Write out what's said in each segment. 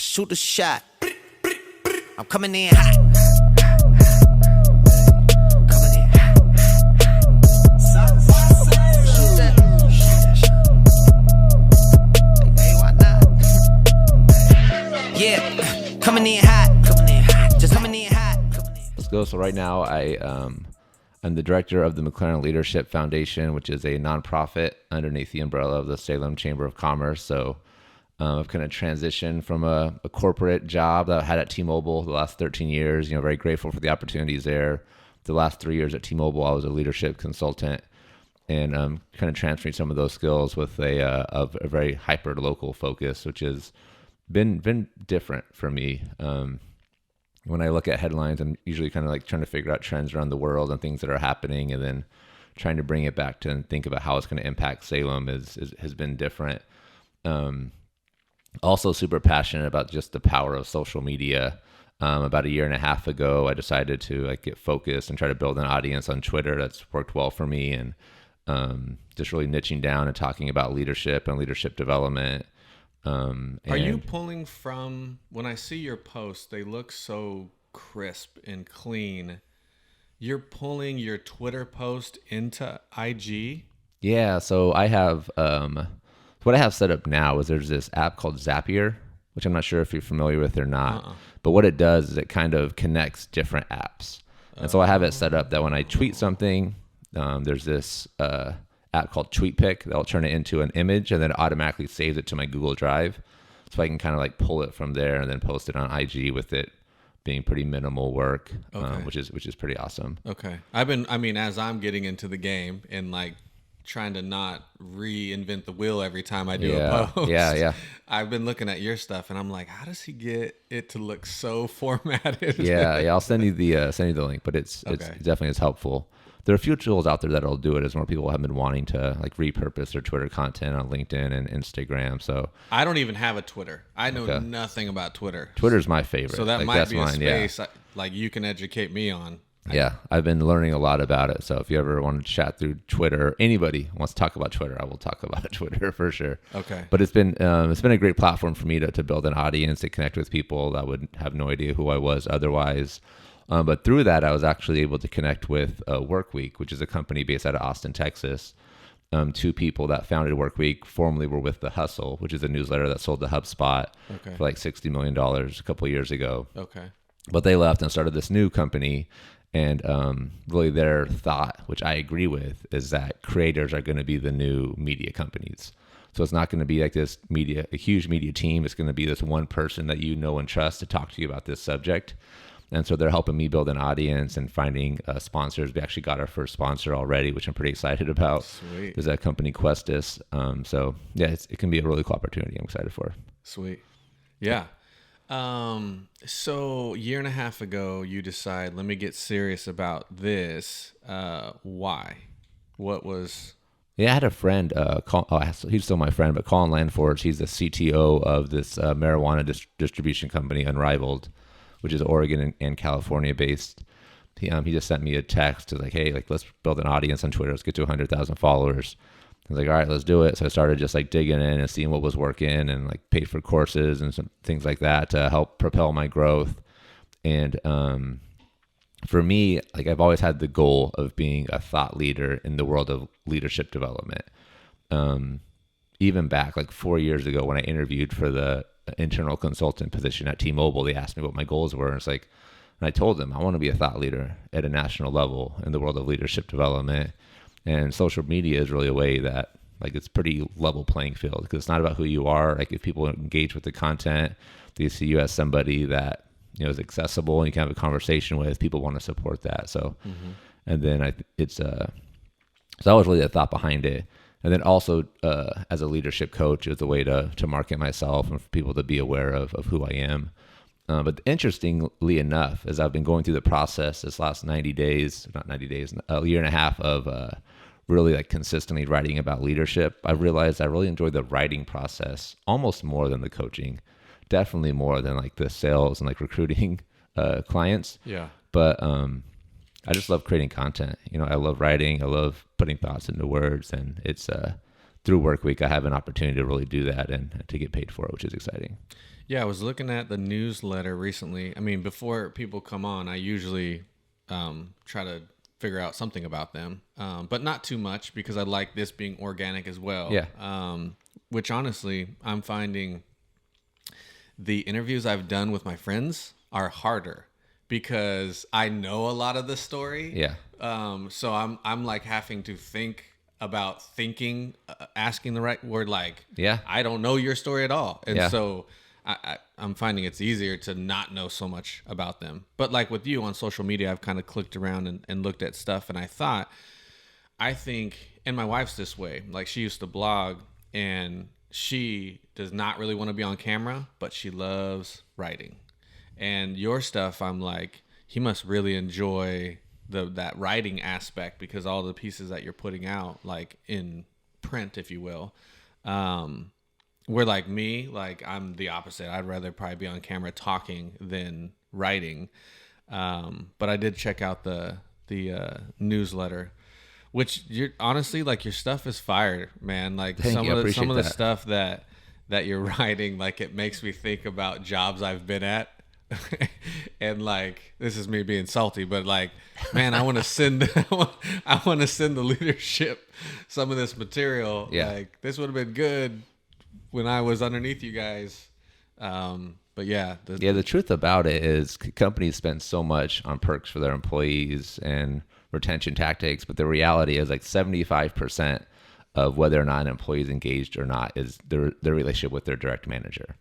shoot a shot. I'm coming in hot. Coming in hot. Shoot that. Hey, why not? Yeah, coming in hot. Coming in hot. Just coming in hot. Let's go. So right now I'm the director of the McLaren Leadership Foundation, which is a nonprofit underneath the umbrella of the Salem Chamber of Commerce. So I've kind of transitioned from a corporate job that I had at T-Mobile the last 13 years. Very grateful for the opportunities there. The last 3 years at T-Mobile, I was a leadership consultant, and kind of transferring some of those skills with a very hyper local focus, which has been different for me. When I look at headlines, I'm usually kind of like trying to figure out trends around the world and things that are happening, and then trying to bring it back to and think about how it's going to impact Salem has been different. Also super passionate about just the power of social media. About a year and a half ago, I decided to get focused and try to build an audience on Twitter. That's worked well for me, and just really niching down and talking about leadership and leadership development. Are you pulling from, when I see your posts, they look so crisp and clean. You're pulling your Twitter post into IG? Yeah. So I have, what I have set up now is there's this app called Zapier, which I'm not sure if you're familiar with or not, but what it does is it kind of connects different apps. And so I have it set up that when I tweet something, there's this, app called TweetPic that'll turn it into an image and then automatically saves it to my Google Drive, so I can kind of pull it from there and then post it on IG with it being pretty minimal work, which is pretty awesome. Okay, as I'm getting into the game and trying to not reinvent the wheel every time I do a post. Yeah. I've been looking at your stuff and I'm like, how does he get it to look so formatted? Yeah. I'll send you the link, but it definitely is helpful. There are a few tools out there that'll do it, as more people have been wanting to repurpose their Twitter content on LinkedIn and Instagram. So I don't even have a Twitter. I know nothing about Twitter. Twitter's my favorite. So that might be a space you can educate me on. Yeah, I've been learning a lot about it. So if you ever want to chat through Twitter, anybody wants to talk about Twitter, I will talk about Twitter for sure. Okay. But it's been a great platform for me to build an audience, to connect with people that would have no idea who I was otherwise. But through that, I was actually able to connect with Workweek, which is a company based out of Austin, Texas. Two people that founded Workweek formerly were with The Hustle, which is a newsletter that sold to HubSpot for $60 million a couple of years ago. Okay. But they left and started this new company. And really their thought, which I agree with, is that creators are going to be the new media companies. So it's not going to be like this a huge media team. It's going to be this one person that you know and trust to talk to you about this subject. And so they're helping me build an audience and finding sponsors. We actually got our first sponsor already, which I'm pretty excited about. Sweet. There's that company Questus. So yeah, it can be a really cool opportunity. I'm excited for. Sweet. Yeah. So a year and a half ago, you decide, let me get serious about this. Why? What was... Yeah, I had a friend, he's still my friend, but Colin Landforge, he's the CTO of this marijuana distribution company, Unrivaled, which is Oregon and California based. He just sent me a text to hey, let's build an audience on Twitter. Let's get to 100,000 followers. I was like, all right, let's do it. So I started just digging in and seeing what was working, and paid for courses and some things like that to help propel my growth. And for me, I've always had the goal of being a thought leader in the world of leadership development. Even back 4 years ago when I interviewed for the internal consultant position at T-Mobile, they asked me what my goals were. And and I told them I want to be a thought leader at a national level in the world of leadership development. And social media is really a way that it's pretty level playing field, because it's not about who you are. If people engage with the content, they see you as somebody that is accessible and you can have a conversation with, people want to support that. So, and then so that was really the thought behind it. And then also as a leadership coach, it was a way to market myself and for people to be aware of who I am. But interestingly enough, as I've been going through the process this last a year and a half of really consistently writing about leadership, I realized I really enjoy the writing process almost more than the coaching, definitely more than the sales and recruiting clients. Yeah. But I just love creating content. I love writing. I love putting thoughts into words, and it's through work week, I have an opportunity to really do that and to get paid for it, which is exciting. Yeah, I was looking at the newsletter recently. I mean, before people come on, I usually try to figure out something about them, but not too much because I like this being organic as well. Yeah. Which honestly, I'm finding the interviews I've done with my friends are harder because I know a lot of the story. Yeah. So I'm like having to think about thinking, asking the right word. Like, Yeah. I don't know your story at all. And Yeah. so I'm finding it's easier to not know so much about them. But like with you on social media, I've kind of clicked around and looked at stuff. And I think, and my wife's this way, like she used to blog and she does not really want to be on camera, but she loves writing. And your stuff, I'm like, he must really enjoy that writing aspect because all the pieces that you're putting out, like in print, if you will, where like me, like I'm the opposite. I'd rather probably be on camera talking than writing. But I did check out the newsletter, which you're honestly like your stuff is fire, man. Like some of the stuff that you're writing, like it makes me think about jobs I've been at. And like this is me being salty, but like, man, I want to send the leadership some of this material. Yeah. Like this would have been good when I was underneath you guys. But yeah, the truth about it is companies spend so much on perks for their employees and retention tactics, but the reality is like 75% of whether or not an employee is engaged or not is their relationship with their direct manager.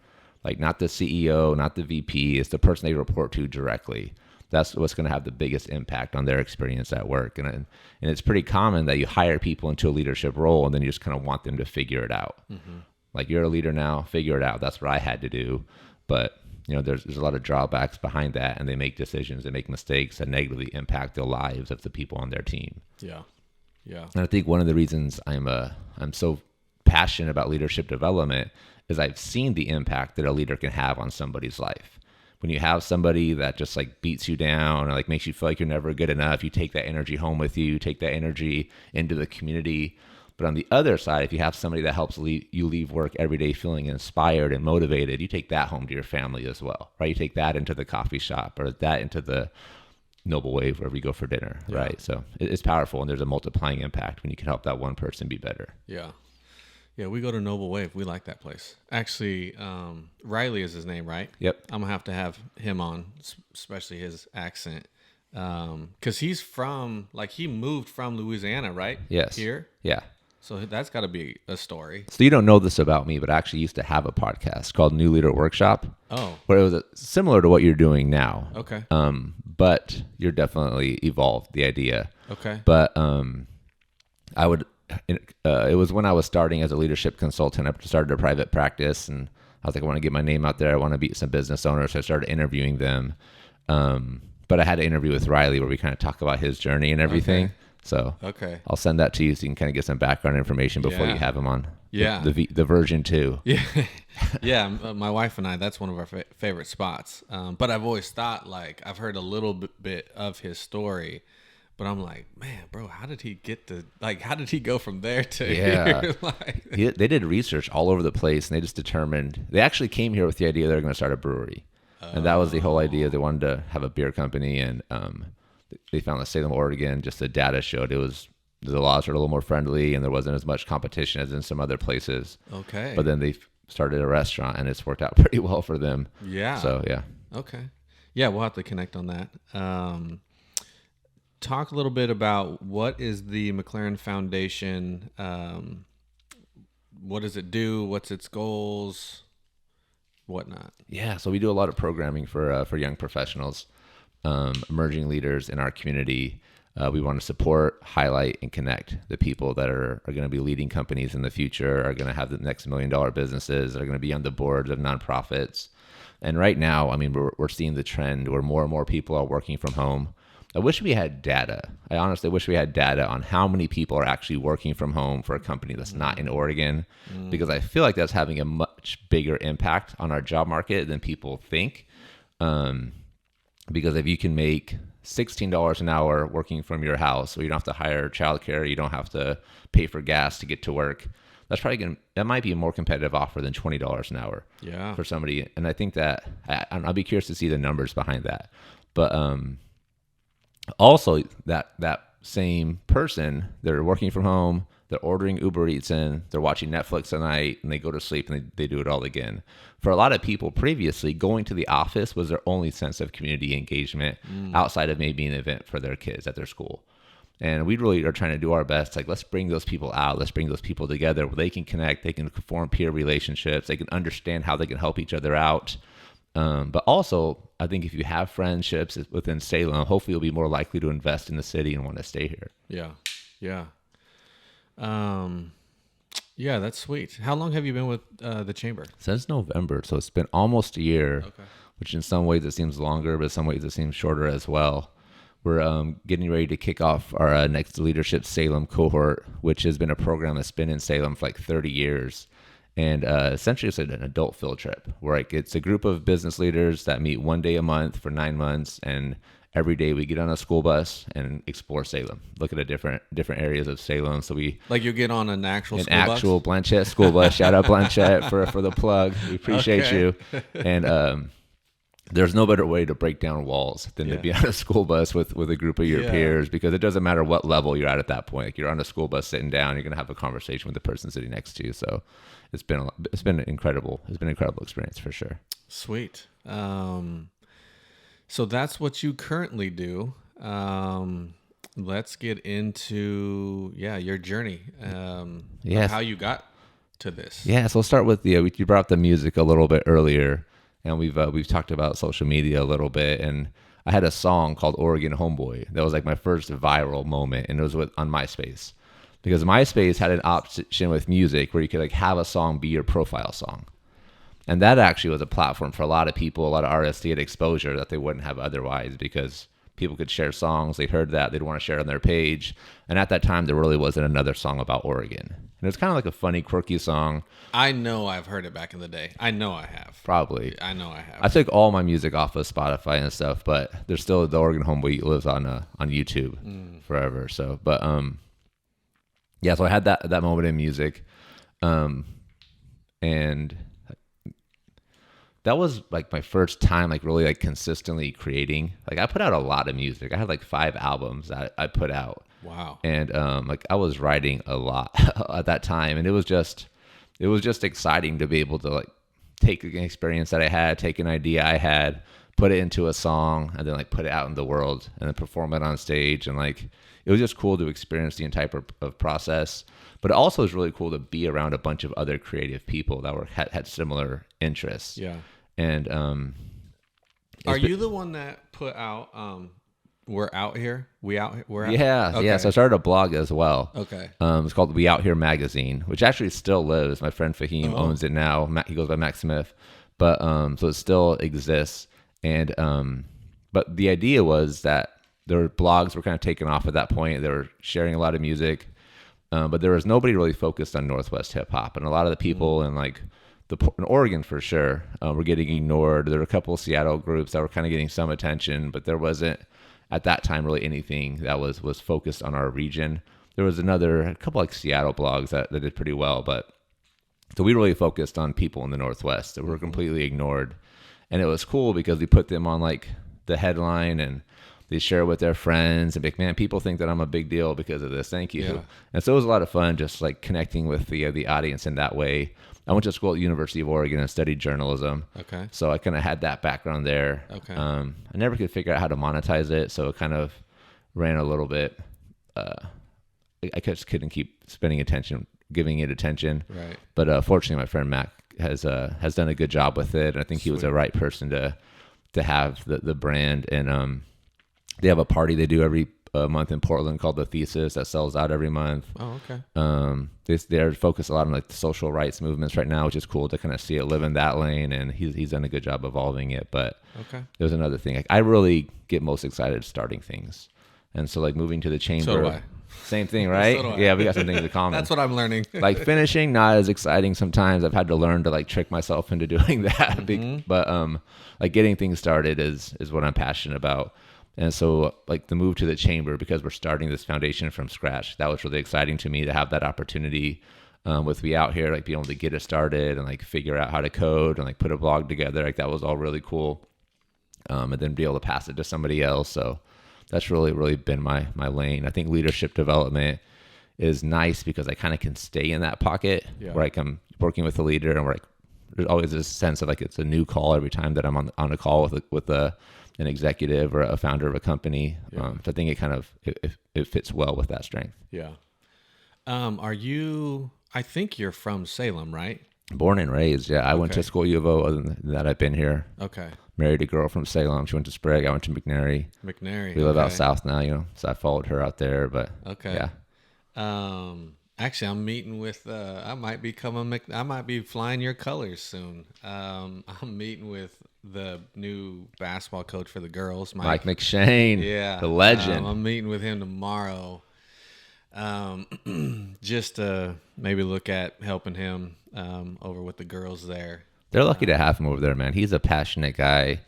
Like not the CEO, not the VP, it's the person they report to directly. That's what's going to have the biggest impact on their experience at work. And it's pretty common that you hire people into a leadership role and then you just kind of want them to figure it out. Mm-hmm. Like you're a leader now, figure it out. That's what I had to do. But you know, there's a lot of drawbacks behind that, and they make decisions, they make mistakes that negatively impact the lives of the people on their team. Yeah. Yeah. And I think one of the reasons I'm so passionate about leadership development is I've seen the impact that a leader can have on somebody's life. When you have somebody that just like beats you down or like makes you feel like you're never good enough, you take that energy home with you, take that energy into the community. But on the other side, if you have somebody that helps you leave work every day feeling inspired and motivated, you take that home to your family as well, right? You take that into the coffee shop or that into the Noble Wave wherever you go for dinner, right? So it's powerful, and there's a multiplying impact when you can help that one person be better. Yeah. Yeah, we go to Noble Wave. We like that place. Actually, Riley is his name, right? Yep. I'm going to have him on, especially his accent. Because he's from, like, he moved from Louisiana, right? Yes. Here? Yeah. So that's got to be a story. So you don't know this about me, but I actually used to have a podcast called New Leader Workshop. Oh. Where it was similar to what you're doing now. Okay. But you're definitely evolved the idea. Okay. But I would... it was when I was starting as a leadership consultant. I started a private practice, and I was like, I want to get my name out there. I want to meet some business owners. So I started interviewing them. But I had an interview with Riley where we kind of talk about his journey and everything. Okay. So I'll send that to you so you can kind of get some background information before you have him on. Yeah. The version 2. Yeah. Yeah. My wife and I, that's one of our favorite spots. But I've always thought, like, I've heard a little bit of his story. But I'm like, man, bro, how did he go from there to here? They did research all over the place, and they just determined, they actually came here with the idea they were going to start a brewery. And that was the whole idea. They wanted to have a beer company, and they found that Salem, Oregon, just the data showed the laws were a little more friendly, and there wasn't as much competition as in some other places. Okay. But then they started a restaurant, and it's worked out pretty well for them. Yeah. So, yeah. Okay. Yeah, we'll have to connect on that. Talk a little bit about what is the McLaren Foundation. What does it do? What's its goals? Whatnot. Yeah, so we do a lot of programming for young professionals, emerging leaders in our community. We want to support, highlight, and connect the people that are going to be leading companies in the future, are going to have the next $1 million businesses, that are going to be on the boards of nonprofits. And right now, I mean, we're seeing the trend where more and more people are working from home. I wish we had data. I honestly wish we had data on how many people are actually working from home for a company that's not in Oregon, because I feel like that's having a much bigger impact on our job market than people think. Because if you can make $16 an hour working from your house, so you don't have to hire childcare, you don't have to pay for gas to get to work, that's probably that might be a more competitive offer than $20 an hour. Yeah. For somebody, and I think that I'll be curious to see the numbers behind that. But also that same person, they're working from home, they're ordering Uber Eats in, they're watching Netflix at night, and they go to sleep and they do it all again. For a lot of people previously, going to the office was their only sense of community engagement outside of maybe an event for their kids at their school. And we really are trying to do our best. Like, let's bring those people out. Let's bring those people together where they can connect. They can form peer relationships. They can understand how they can help each other out. But also, I think if you have friendships within Salem, hopefully you'll be more likely to invest in the city and want to stay here. Yeah. Yeah. Yeah, that's sweet. How long have you been with the chamber? Since November. So it's been almost a year, Okay. which in some ways it seems longer, but in some ways it seems shorter as well. We're getting ready to kick off our next Leadership Salem cohort, which has been a program that's been in Salem for like 30 years. And essentially it's an adult field trip where it's a group of business leaders that meet one day a month for 9 months. And every day we get on a school bus and explore Salem, look at a different areas of Salem. So you get on an actual Blanchette school bus. Shout out Blanchette for the plug. We appreciate you. And there's no better way to break down walls than to be on a school bus with a group of your peers, because it doesn't matter what level you're at that point. Like, you're on a school bus sitting down, you're going to have a conversation with the person sitting next to you. So it's been incredible. It's been an incredible experience for sure. Sweet. So that's what you currently do. Let's get into your journey. How you got to this. Yeah, so we'll start with you brought up the music a little bit earlier. And we've talked about social media a little bit, and I had a song called Oregon Homeboy. That was like my first viral moment, and it was on MySpace. Because MySpace had an option with music where you could like have a song be your profile song. And that actually was a platform for a lot of people, a lot of artists to get exposure that they wouldn't have otherwise, because people could share songs. They heard that. They'd want to share it on their page. And at that time, there really wasn't another song about Oregon. And it was kind of like a funny, quirky song. I know I've heard it back in the day. I know I have. Probably. I know I have. I took all my music off of Spotify and stuff, but there's still the Oregon Homeboy lives on YouTube forever. So, but so I had that moment in music, and that was like my first time like really like consistently creating. Like, I put out a lot of music. I had like 5 albums that I put out. Wow. And like I was writing a lot at that time, and it was just exciting to be able to like take an experience that I had, take an idea I had, put it into a song, and then like put it out in the world and then perform it on stage. And like, it was just cool to experience the entire of process. But it also was really cool to be around a bunch of other creative people that had similar interests. Yeah. And are you the one that put out We're Out Here? We're Out. Yeah, okay. Yeah. So I started a blog as well. Okay. It's called We Out Here Magazine, which actually still lives. My friend Fahim owns it now. He goes by Mac Smith, but so it still exists. And but the idea was that their blogs were kind of taken off at that point. They were sharing a lot of music, but there was nobody really focused on Northwest hip hop, and a lot of the people in like in Oregon for sure were getting ignored. There were a couple of Seattle groups that were kind of getting some attention, but there wasn't at that time really anything that was focused on our region. There was a couple like Seattle blogs that did pretty well, but so we really focused on people in the Northwest that were completely ignored. And it was cool because we put them on like the headline, and they share with their friends and be like, man, people think that I'm a big deal because of this. Thank you. Yeah. And so it was a lot of fun just like connecting with the audience in that way. I went to school at the University of Oregon and studied journalism. Okay. So I kind of had that background there. Okay. I never could figure out how to monetize it, so it kind of ran a little bit. I just couldn't keep giving it attention. Right. But fortunately, my friend Mac has done a good job with it. And I think he was the right person to have the brand. And they have a party they do every month in Portland called The Thesis that sells out every month. Oh, okay. They're focused a lot on like the social rights movements right now, which is cool to kind of see it live in that lane. And he's done a good job evolving it. But there's another thing. Like, I really get most excited starting things. And so like moving to the chamber. So do I. Same thing, right? So yeah, we got some things in common. That's what I'm learning. Like finishing, not as exciting sometimes. I've had to learn to like trick myself into doing that. Mm-hmm. But like getting things started is what I'm passionate about. And so like the move to the chamber, because we're starting this foundation from scratch, that was really exciting to me to have that opportunity. with me out here, like being able to get it started and like figure out how to code and like put a blog together. Like that was all really cool. And then be able to pass it to somebody else. So that's really been my lane. I think leadership development is nice because I kind of can stay in that pocket where like I'm working with a leader and where like there's always this sense of like it's a new call every time that I'm on a call with an executive or a founder of a company. So I think it kind of it fits well with that strength. Yeah. I think you're from Salem, right? Born and raised. Yeah. I went to school U of O. Other than that, I've been here. Okay. Married a girl from Salem. She went to Sprague. I went to McNary. We live out south now, so I followed her out there, but yeah. Actually, I'm meeting with, I might be flying your colors soon. I'm meeting with the new basketball coach for the girls, Mike McShane. Yeah. The legend. I'm meeting with him tomorrow. Just to maybe look at helping him, over with the girls there. They're lucky to have him over there, man. He's a passionate guy.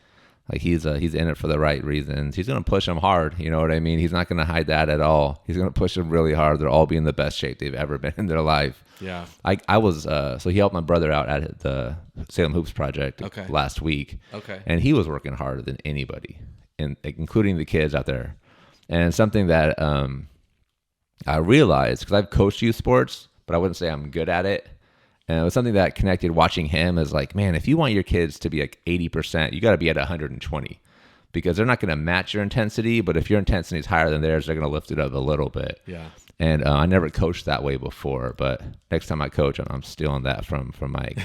Like he's in it for the right reasons. He's going to push them hard. You know what I mean? He's not going to hide that at all. He's going to push them really hard. They'll all be in the best shape they've ever been in their life. Yeah. I was, so he helped my brother out at the Salem Hoops project last week. Okay. And he was working harder than anybody, including the kids out there. And something that I realized, because I've coached youth sports, but I wouldn't say I'm good at it. And it was something that connected watching him is like, man, if you want your kids to be like 80%, you got to be at 120 because they're not going to match your intensity. But if your intensity is higher than theirs, they're going to lift it up a little bit. Yeah. And I never coached that way before. But next time I coach, I'm stealing that from Mike.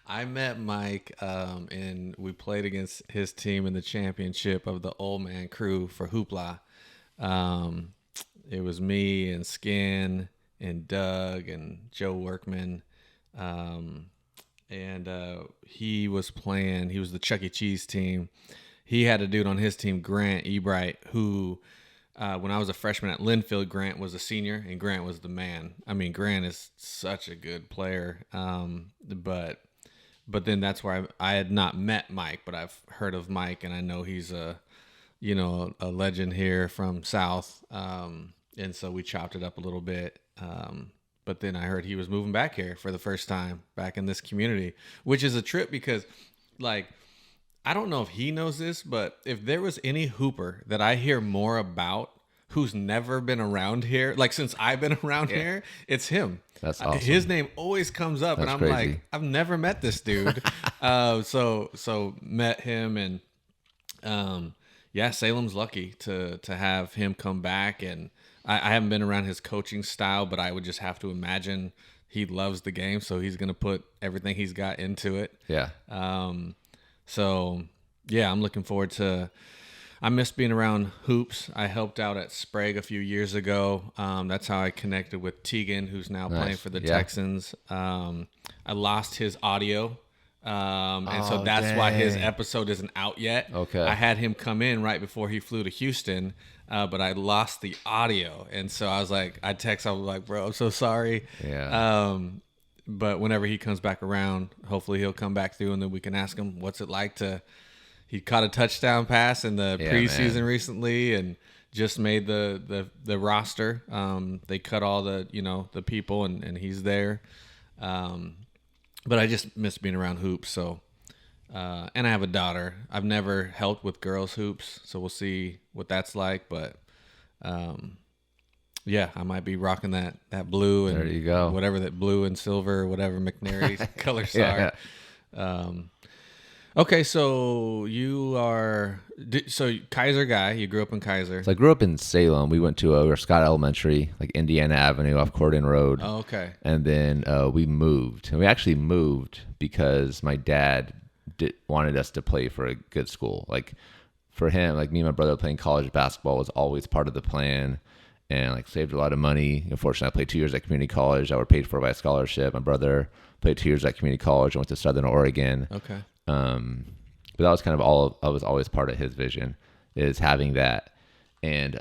I met Mike and we played against his team in the championship of the Old Man Crew for Hoopla. It was me and Skin and Doug and Joe Workman. He was the Chuck E. Cheese team. He had a dude on his team, Grant Ebright, who, when I was a freshman at Linfield, Grant was a senior and Grant was the man. I mean, Grant is such a good player. But then that's where I had not met Mike, but I've heard of Mike and I know he's a legend here from South. And so we chopped it up a little bit. But then I heard he was moving back here for the first time back in this community, which is a trip because like, I don't know if he knows this, but if there was any hooper that I hear more about who's never been around here, like since I've been around here, it's him. That's awesome. His name always comes up. That's and I'm crazy. Like, I've never met this dude. So met him and, Salem's lucky to have him come back. And I haven't been around his coaching style, but I would just have to imagine he loves the game. So he's going to put everything he's got into it. Yeah. I'm looking forward to, I miss being around hoops. I helped out at Sprague a few years ago. That's how I connected with Tegan, who's now playing for the Texans. I lost his audio. So that's why his episode isn't out yet. Okay. I had him come in right before he flew to Houston, but I lost the audio. And so I was like, I was like, bro, I'm so sorry. Yeah. But whenever he comes back around, hopefully he'll come back through and then we can ask him what's it like he caught a touchdown pass in the preseason recently and just made the roster. They cut all the people and he's there. But I just miss being around hoops. So, and I have a daughter. I've never helped with girls hoops, so we'll see what that's like. But, I might be rocking that blue and there you go. Whatever that blue and silver, whatever McNary's colors are. Okay, so Kaiser guy. You grew up in Kaiser. So I grew up in Salem. We went to Scott Elementary, like Indiana Avenue off Cordon Road. Oh, okay. And then we moved. And we actually moved because my dad wanted us to play for a good school. Like for him, like me and my brother playing college basketball was always part of the plan. And like saved a lot of money. Unfortunately, I played 2 years at community college. I were paid for by a scholarship. My brother played 2 years at community college. I went to Southern Oregon. Okay. But that was kind of I was always part of his vision is having that. And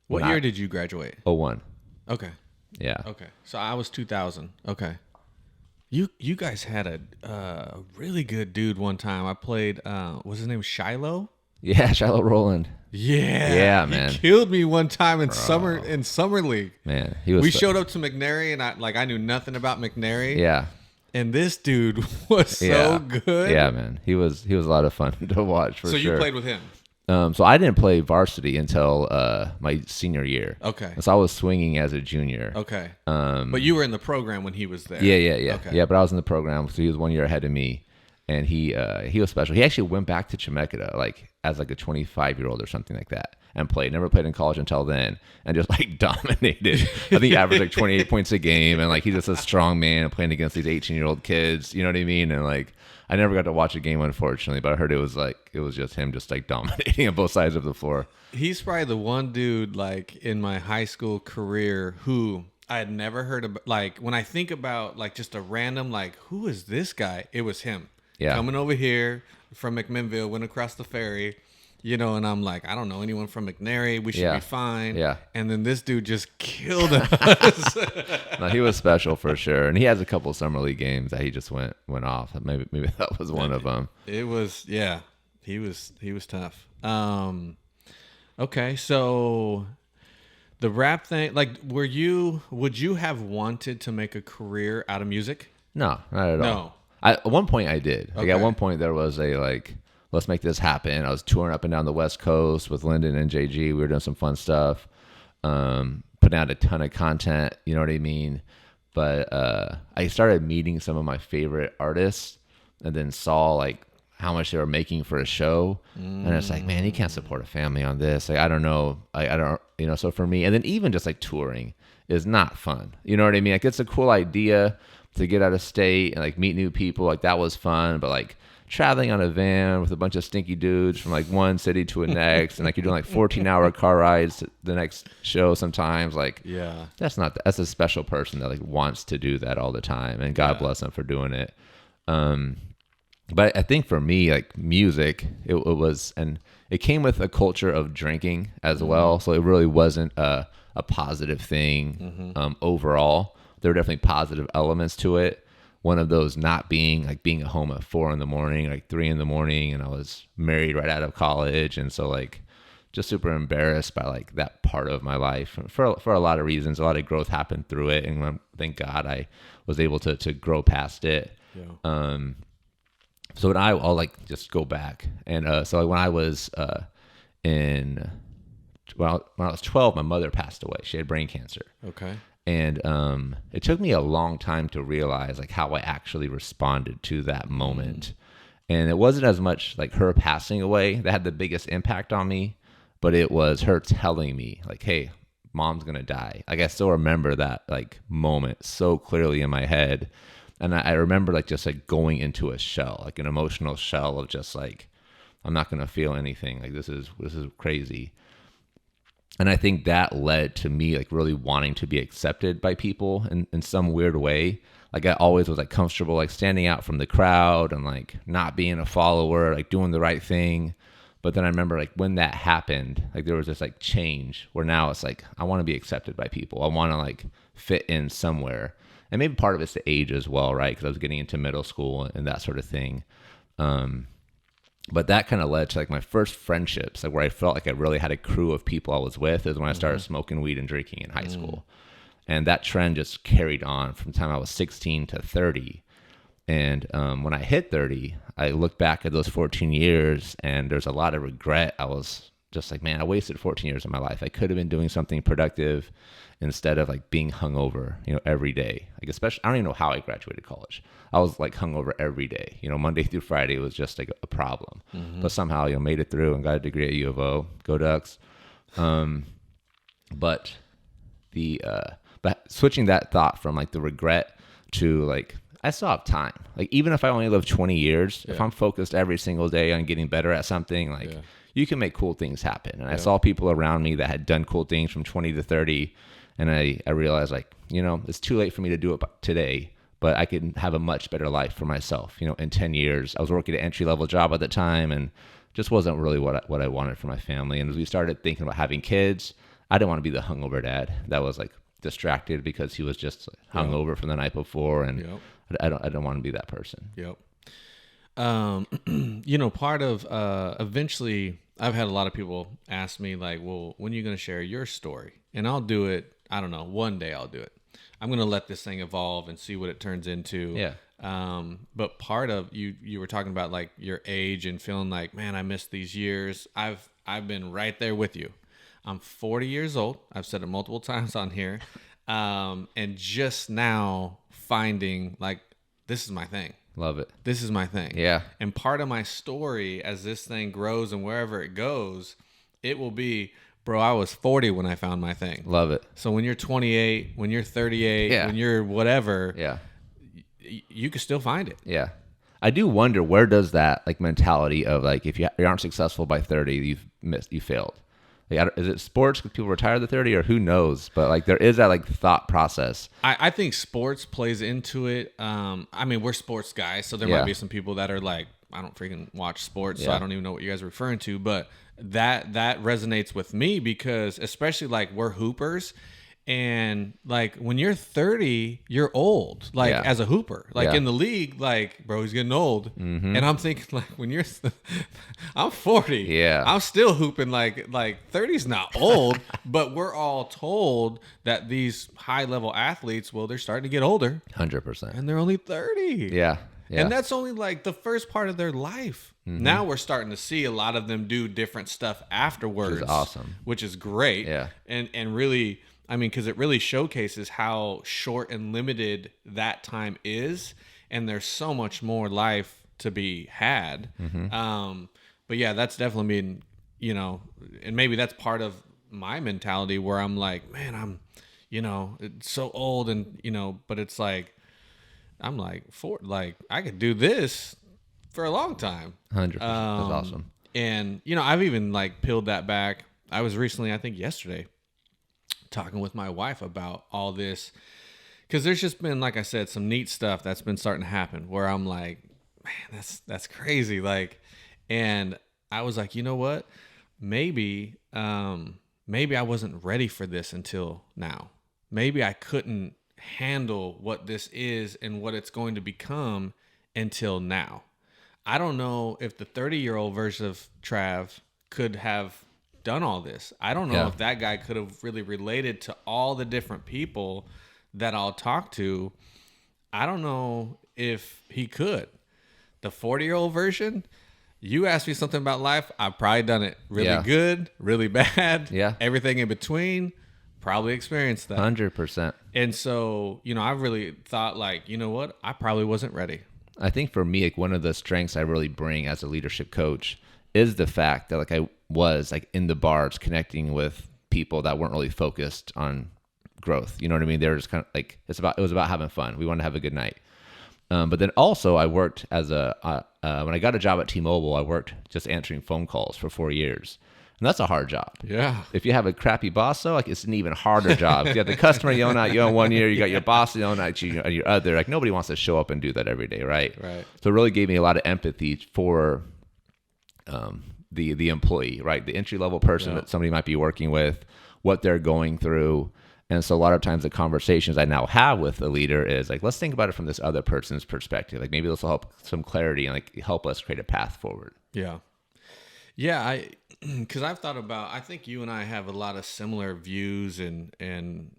what year did you graduate? 01. Okay. Yeah. Okay. So I was 2000. Okay. You guys had a really good dude one time. I played. Was his name Shiloh? Yeah, Shiloh Rowland. Yeah, man. He killed me one time in summer league. Man, we showed up to McNary, and I knew nothing about McNary. Yeah. And this dude was so good. Yeah, man. He was a lot of fun to watch for sure. So you played with him? So I didn't play varsity until my senior year. Okay. So I was swinging as a junior. Okay. But you were in the program when he was there. Yeah. Okay. Yeah, but I was in the program, so he was 1 year ahead of me, and he was special. He actually went back to Chemeketa as a 25-year-old or something like that, and played. Never played in college until then, and just dominated. I think he averaged 28 points a game, and he's just a strong man playing against these 18-year-old kids. You know what I mean? And I never got to watch a game, unfortunately, but I heard it was just him just dominating on both sides of the floor. He's probably the one dude in my high school career who I had never heard of. When I think about just a random who is this guy? It was him. Yeah. Coming over here from McMinnville, went across the ferry, and I'm I don't know anyone from McNary. We should be fine. Yeah. And then this dude just killed us. No, he was special for sure, and he has a couple summer league games that he just went off. Maybe that was one of them. It was, yeah. He was tough. Okay, so the rap thing, would you have wanted to make a career out of music? No, not at all. No. At one point I did. Okay. At one point there was a let's make this happen. I was touring up and down the West Coast with Lyndon and JG. We were doing some fun stuff, putting out a ton of content. You know what I mean? But I started meeting some of my favorite artists, and then saw how much they were making for a show, and it's man, you can't support a family on this. I don't know. I don't. So for me, and then even just touring is not fun. You know what I mean? It's a cool idea to get out of state and meet new people. That was fun, but traveling on a van with a bunch of stinky dudes from one city to the next, and you're doing 14-hour car rides to the next show sometimes. Yeah, that's a special person that wants to do that all the time, and God bless them for doing it. But I think for me, music, it was, and it came with a culture of drinking as well. So it really wasn't a positive thing overall. There were definitely positive elements to it. One of those not being being at home at 4 a.m, 3 a.m, and I was married right out of college, and so just super embarrassed by that part of my life for a lot of reasons. A lot of growth happened through it, and thank God I was able to grow past it. Yeah. So when I'll just go back, and so when I was when I was 12, my mother passed away. She had brain cancer. Okay. And it took me a long time to realize how I actually responded to that moment. And it wasn't as much her passing away that had the biggest impact on me, but it was her telling me hey, mom's gonna die. I still remember that moment so clearly in my head. And I remember just going into a shell, an emotional shell of just I'm not gonna feel anything. This is crazy. And I think that led to me really wanting to be accepted by people in some weird way. I always was comfortable standing out from the crowd and not being a follower, doing the right thing. But then I remember when that happened, there was this change where now it's I want to be accepted by people. I want to fit in somewhere. And maybe part of it's the age as well, right? Because I was getting into middle school and that sort of thing. But that kind of led to my first friendships, where I felt I really had a crew of people I was with, is when I started smoking weed and drinking in high school. And that trend just carried on from the time I was 16 to 30. And when I hit 30, I look back at those 14 years, and there's a lot of regret. I was just man, I wasted 14 years of my life. I could have been doing something productive instead of being hungover, every day. Especially, I don't even know how I graduated college. I was hungover every day, Monday through Friday was just a problem. But somehow, made it through and got a degree at U of O. Go Ducks. But switching that thought from the regret to I still have time. Even if I only live 20 years, if I'm focused every single day on getting better at something, you can make cool things happen. And I saw people around me that had done cool things from 20 to 30. And I realized it's too late for me to do it today, but I can have a much better life for myself. In 10 years, I was working an entry-level job at the time, and just wasn't really what I wanted for my family. And as we started thinking about having kids, I didn't want to be the hungover dad that was distracted because he was just hungover from the night before. And I don't want to be that person. Yep. Part of eventually I've had a lot of people ask me like, well, when are you going to share your story? And I'll do it. I don't know. One day I'll do it. I'm going to let this thing evolve and see what it turns into. Yeah. But part of you were talking about like your age and feeling like, man, I missed these years. I've been right there with you. I'm 40 years old. I've said it multiple times on here. And just now finding like, this is my thing. Love it. This is my thing. Yeah. And part of my story as this thing grows and wherever it goes, it will be, bro, I was 40 when I found my thing. Love it. So when you're 28, when you're 38, Yeah. when you're whatever, Yeah. You can still find it. Yeah. I do wonder, where does that like mentality of like, if you aren't successful by 30, you failed. Like, is it sports because people retire at 30, or who knows? But like there is that like thought process. I think sports plays into it. I mean, we're sports guys, so there might be some people that are like, I don't freaking watch sports, so I don't even know what you guys are referring to. But that resonates with me because especially like we're hoopers. And like when you're 30, you're old, like as a hooper, like in the league, like, bro, he's getting old. And I'm thinking like when you're, I'm 40. Yeah. I'm still hooping like 30's not old, but we're all told that these high level athletes, well, they're starting to get older 100%. and they're only 30. Yeah. Yeah. And that's only like the first part of their life. Now we're starting to see a lot of them do different stuff afterwards. Which is awesome. Which is great. Yeah. And really, I mean, because it really showcases how short and limited that time is, and there's so much more life to be had. But yeah, that's definitely been, you know, and maybe that's part of my mentality where I'm like, man, I'm, you know, it's so old, and you know, but it's like, I'm like, I could do this for a long time. 100%. That's awesome. And you know, I've even like peeled that back. I was recently, I think yesterday, talking with my wife about all this, because there's just been, like I said, some neat stuff that's been starting to happen where I'm like, man, that's crazy. Like, and I was like, you know what? Maybe I wasn't ready for this until now. Maybe I couldn't handle what this is and what it's going to become until now. I don't know if the 30-year-old version of Trav could have done all this. I don't know if that guy could have really related to all the different people that I'll talk to. I don't know if he could. The 40-year-old version, you asked me something about life, I've probably done it really good, really bad, everything in between, probably experienced that. 100%. And so, you know, I really thought like, you know what? I probably wasn't ready. I think for me, like one of the strengths I really bring as a leadership coach is the fact that like I was like in the bars connecting with people that weren't really focused on growth. You know what I mean? They were just kind of like, it was about having fun. We wanted to have a good night. But then also I worked as when I got a job at T-Mobile, I worked just answering phone calls for 4 years. And that's a hard job. Yeah. If you have a crappy boss, though, like it's an even harder job. You have the customer yelling at you on one year, you got your boss yelling at you on your other. Like nobody wants to show up and do that every day, right? Right. So it really gave me a lot of empathy for the employee, right? The entry level person that somebody might be working with, what they're going through. And so a lot of times the conversations I now have with the leader is like, let's think about it from this other person's perspective. Like maybe this will help some clarity and like help us create a path forward. Yeah. Yeah, because I've thought about, I think you and I have a lot of similar views and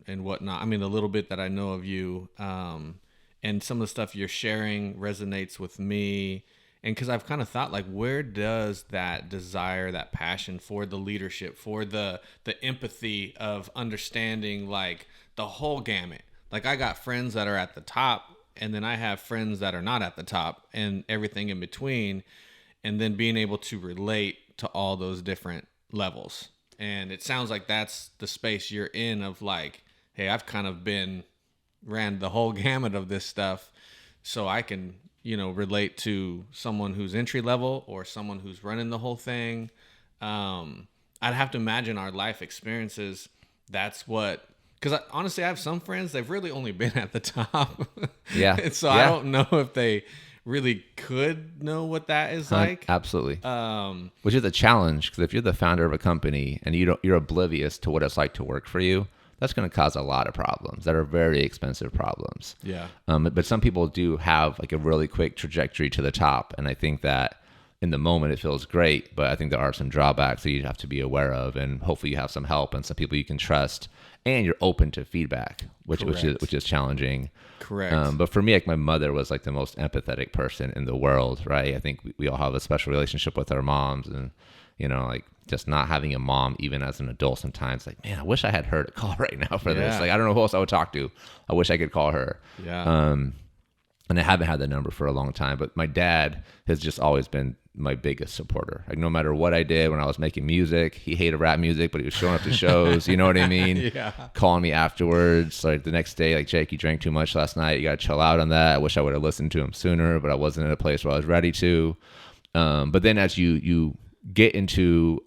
whatnot. I mean, a little bit that I know of you, and some of the stuff you're sharing resonates with me. And because I've kind of thought, like, where does that desire, that passion for the leadership, for the empathy of understanding, like, the whole gamut? Like, I got friends that are at the top, and then I have friends that are not at the top, and everything in between, and then being able to relate to all those different levels. And it sounds like that's the space you're in of like, hey, I've kind of ran the whole gamut of this stuff, so I can, you know, relate to someone who's entry level or someone who's running the whole thing. I'd have to imagine our life experiences. That's what, because honestly, I have some friends, they've really only been at the top. Yeah. And so I don't know if they really could know what that is like. Absolutely. Which is a challenge, because if you're the founder of a company and you're oblivious to what it's like to work for you, that's going to cause a lot of problems that are very expensive problems. Yeah. But some people do have like a really quick trajectory to the top. And I think that in the moment it feels great, but I think there are some drawbacks that you have to be aware of, and hopefully you have some help and some people you can trust, and you're open to feedback, which is challenging. Correct. But for me, like, my mother was like the most empathetic person in the world, right? I think we all have a special relationship with our moms, and like just not having a mom, even as an adult, sometimes like, man, I wish I had her to call right now for this. Like, I don't know who else I would talk to. I wish I could call her. Yeah. And I haven't had that number for a long time, but my dad has just always been my biggest supporter. Like, no matter what I did when I was making music, he hated rap music, but he was showing up to shows. You know what I mean? Yeah. Calling me afterwards, like the next day, like, Jake, you drank too much last night. You got to chill out on that. I wish I would have listened to him sooner, but I wasn't in a place where I was ready to. But then as you get into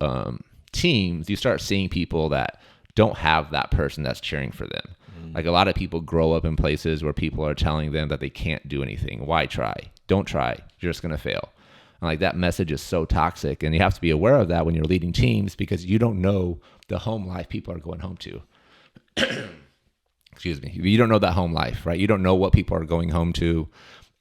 teams, you start seeing people that don't have that person that's cheering for them. Like, a lot of people grow up in places where people are telling them that they can't do anything. Why try? Don't try. You're just going to fail. And like, that message is so toxic, and you have to be aware of that when you're leading teams, because you don't know the home life people are going home to. Excuse me. You don't know that home life, right? You don't know what people are going home to,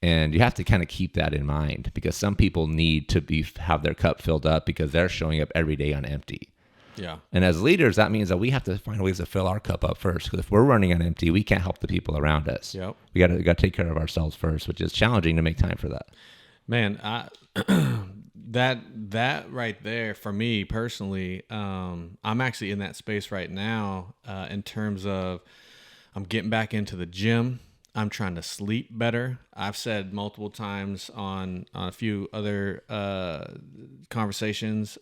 and you have to kind of keep that in mind, because some people need to have their cup filled up because they're showing up every day on empty. Yeah. And as leaders, that means that we have to find ways to fill our cup up first. Because if we're running on empty, we can't help the people around us. Yep. We got to take care of ourselves first, which is challenging to make time for that. Man, that right there for me personally, I'm actually in that space right now in terms of I'm getting back into the gym. I'm trying to sleep better. I've said multiple times on a few other conversations,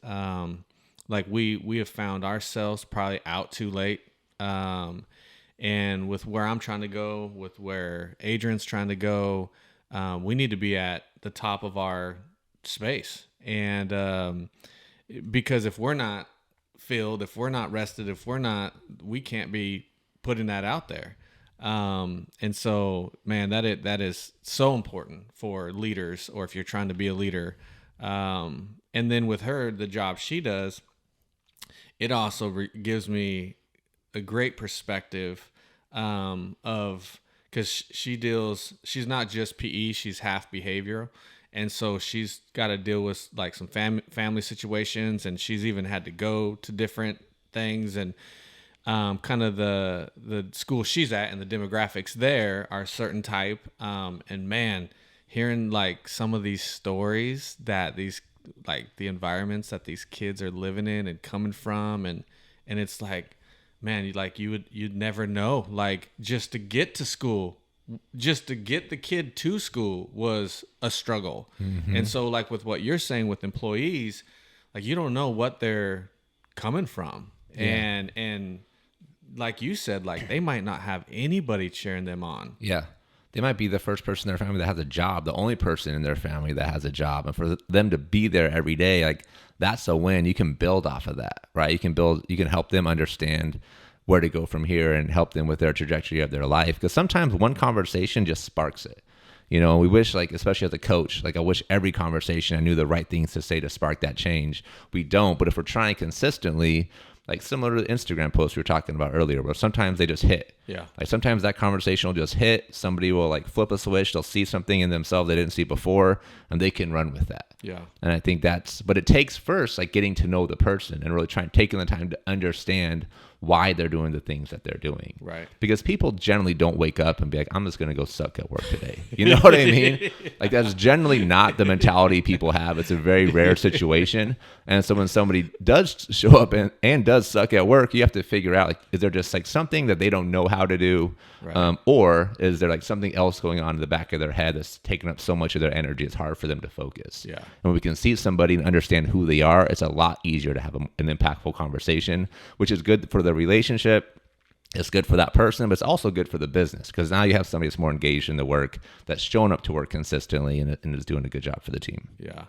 like we have found ourselves probably out too late. And with where I'm trying to go, with where Adrian's trying to go, we need to be at the top of our space. And because if we're not filled, if we're not rested, we can't be putting that out there. And so, man, that is so important for leaders, or if you're trying to be a leader. And then with her, the job she does, it also gives me a great perspective of, because she's not just PE, she's half behavioral. And so she's got to deal with like some family situations, and she's even had to go to different things, and kind of the school she's at and the demographics there are a certain type. And man, hearing like some of these stories that these, like the environments that these kids are living in and coming from, and it's like, man, you'd never know, like, just to get to school, just to get the kid to school was a struggle. Mm-hmm. And so, like, with what you're saying with employees, like, you don't know what they're coming from. Yeah. And like you said, like, they might not have anybody cheering them on. Yeah. They might be the first person in their family that has a job, the only person in their family that has a job. And for them to be there every day, like, that's a win. You can build off of that, right? You can help them understand where to go from here and help them with their trajectory of their life. Because sometimes one conversation just sparks it. You know, we wish, like, especially as a coach, like, I wish every conversation I knew the right things to say to spark that change. We don't. But if we're trying consistently, like similar to the Instagram post we were talking about earlier, where sometimes they just hit. Yeah. Like, sometimes that conversation will just hit. Somebody will, like, flip a switch. They'll see something in themselves they didn't see before, and they can run with that. Yeah. And I think but it takes first, like, getting to know the person and really taking the time to understand why they're doing the things that they're doing. Right. Because people generally don't wake up and be like, I'm just going to go suck at work today. You know what I mean? Like, that's generally not the mentality people have. It's a very rare situation. And so when somebody does show up and does suck at work, you have to figure out, like, is there just, like, something that they don't know how to do? Right. Or is there, like, something else going on in the back of their head that's taking up so much of their energy it's hard for them to focus? Yeah. And when we can see somebody and understand who they are, it's a lot easier to have an impactful conversation, which is good for the relationship. It's good for that person, but it's also good for the business, because now you have somebody that's more engaged in the work, that's showing up to work consistently, and is doing a good job for the team. Yeah.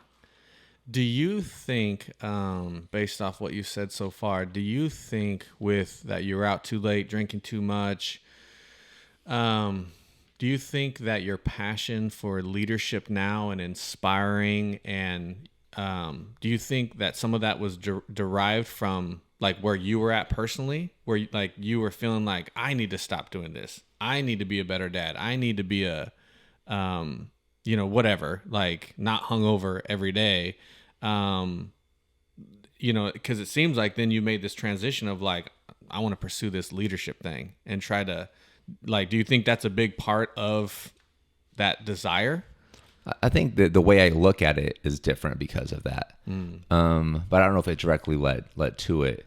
Do you think, based off what you said so far, do you think with that you're out too late, drinking too much, do you think that your passion for leadership now and inspiring, and do you think that some of that was derived from, like, where you were at personally, where like you were feeling like, I need to stop doing this, I need to be a better dad, I need to be a whatever, like, not hungover every day? Because it seems like then you made this transition of like, I want to pursue this leadership thing and try to, like, do you think that's a big part of that desire? I think that the way I look at it is different because of that. But I don't know if it directly led to it.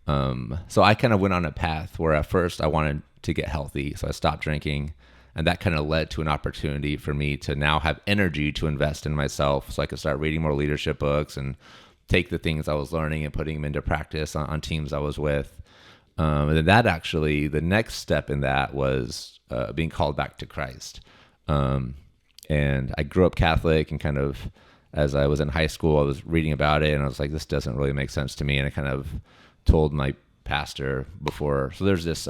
So I kind of went on a path where at first I wanted to get healthy. So I stopped drinking, and that kind of led to an opportunity for me to now have energy to invest in myself. So I could start reading more leadership books and take the things I was learning and putting them into practice on teams I was with. And then that actually, the next step in that was being called back to Christ. And I grew up Catholic, and kind of as I was in high school, I was reading about it, and I was like, this doesn't really make sense to me. And I kind of told my pastor before. So there's this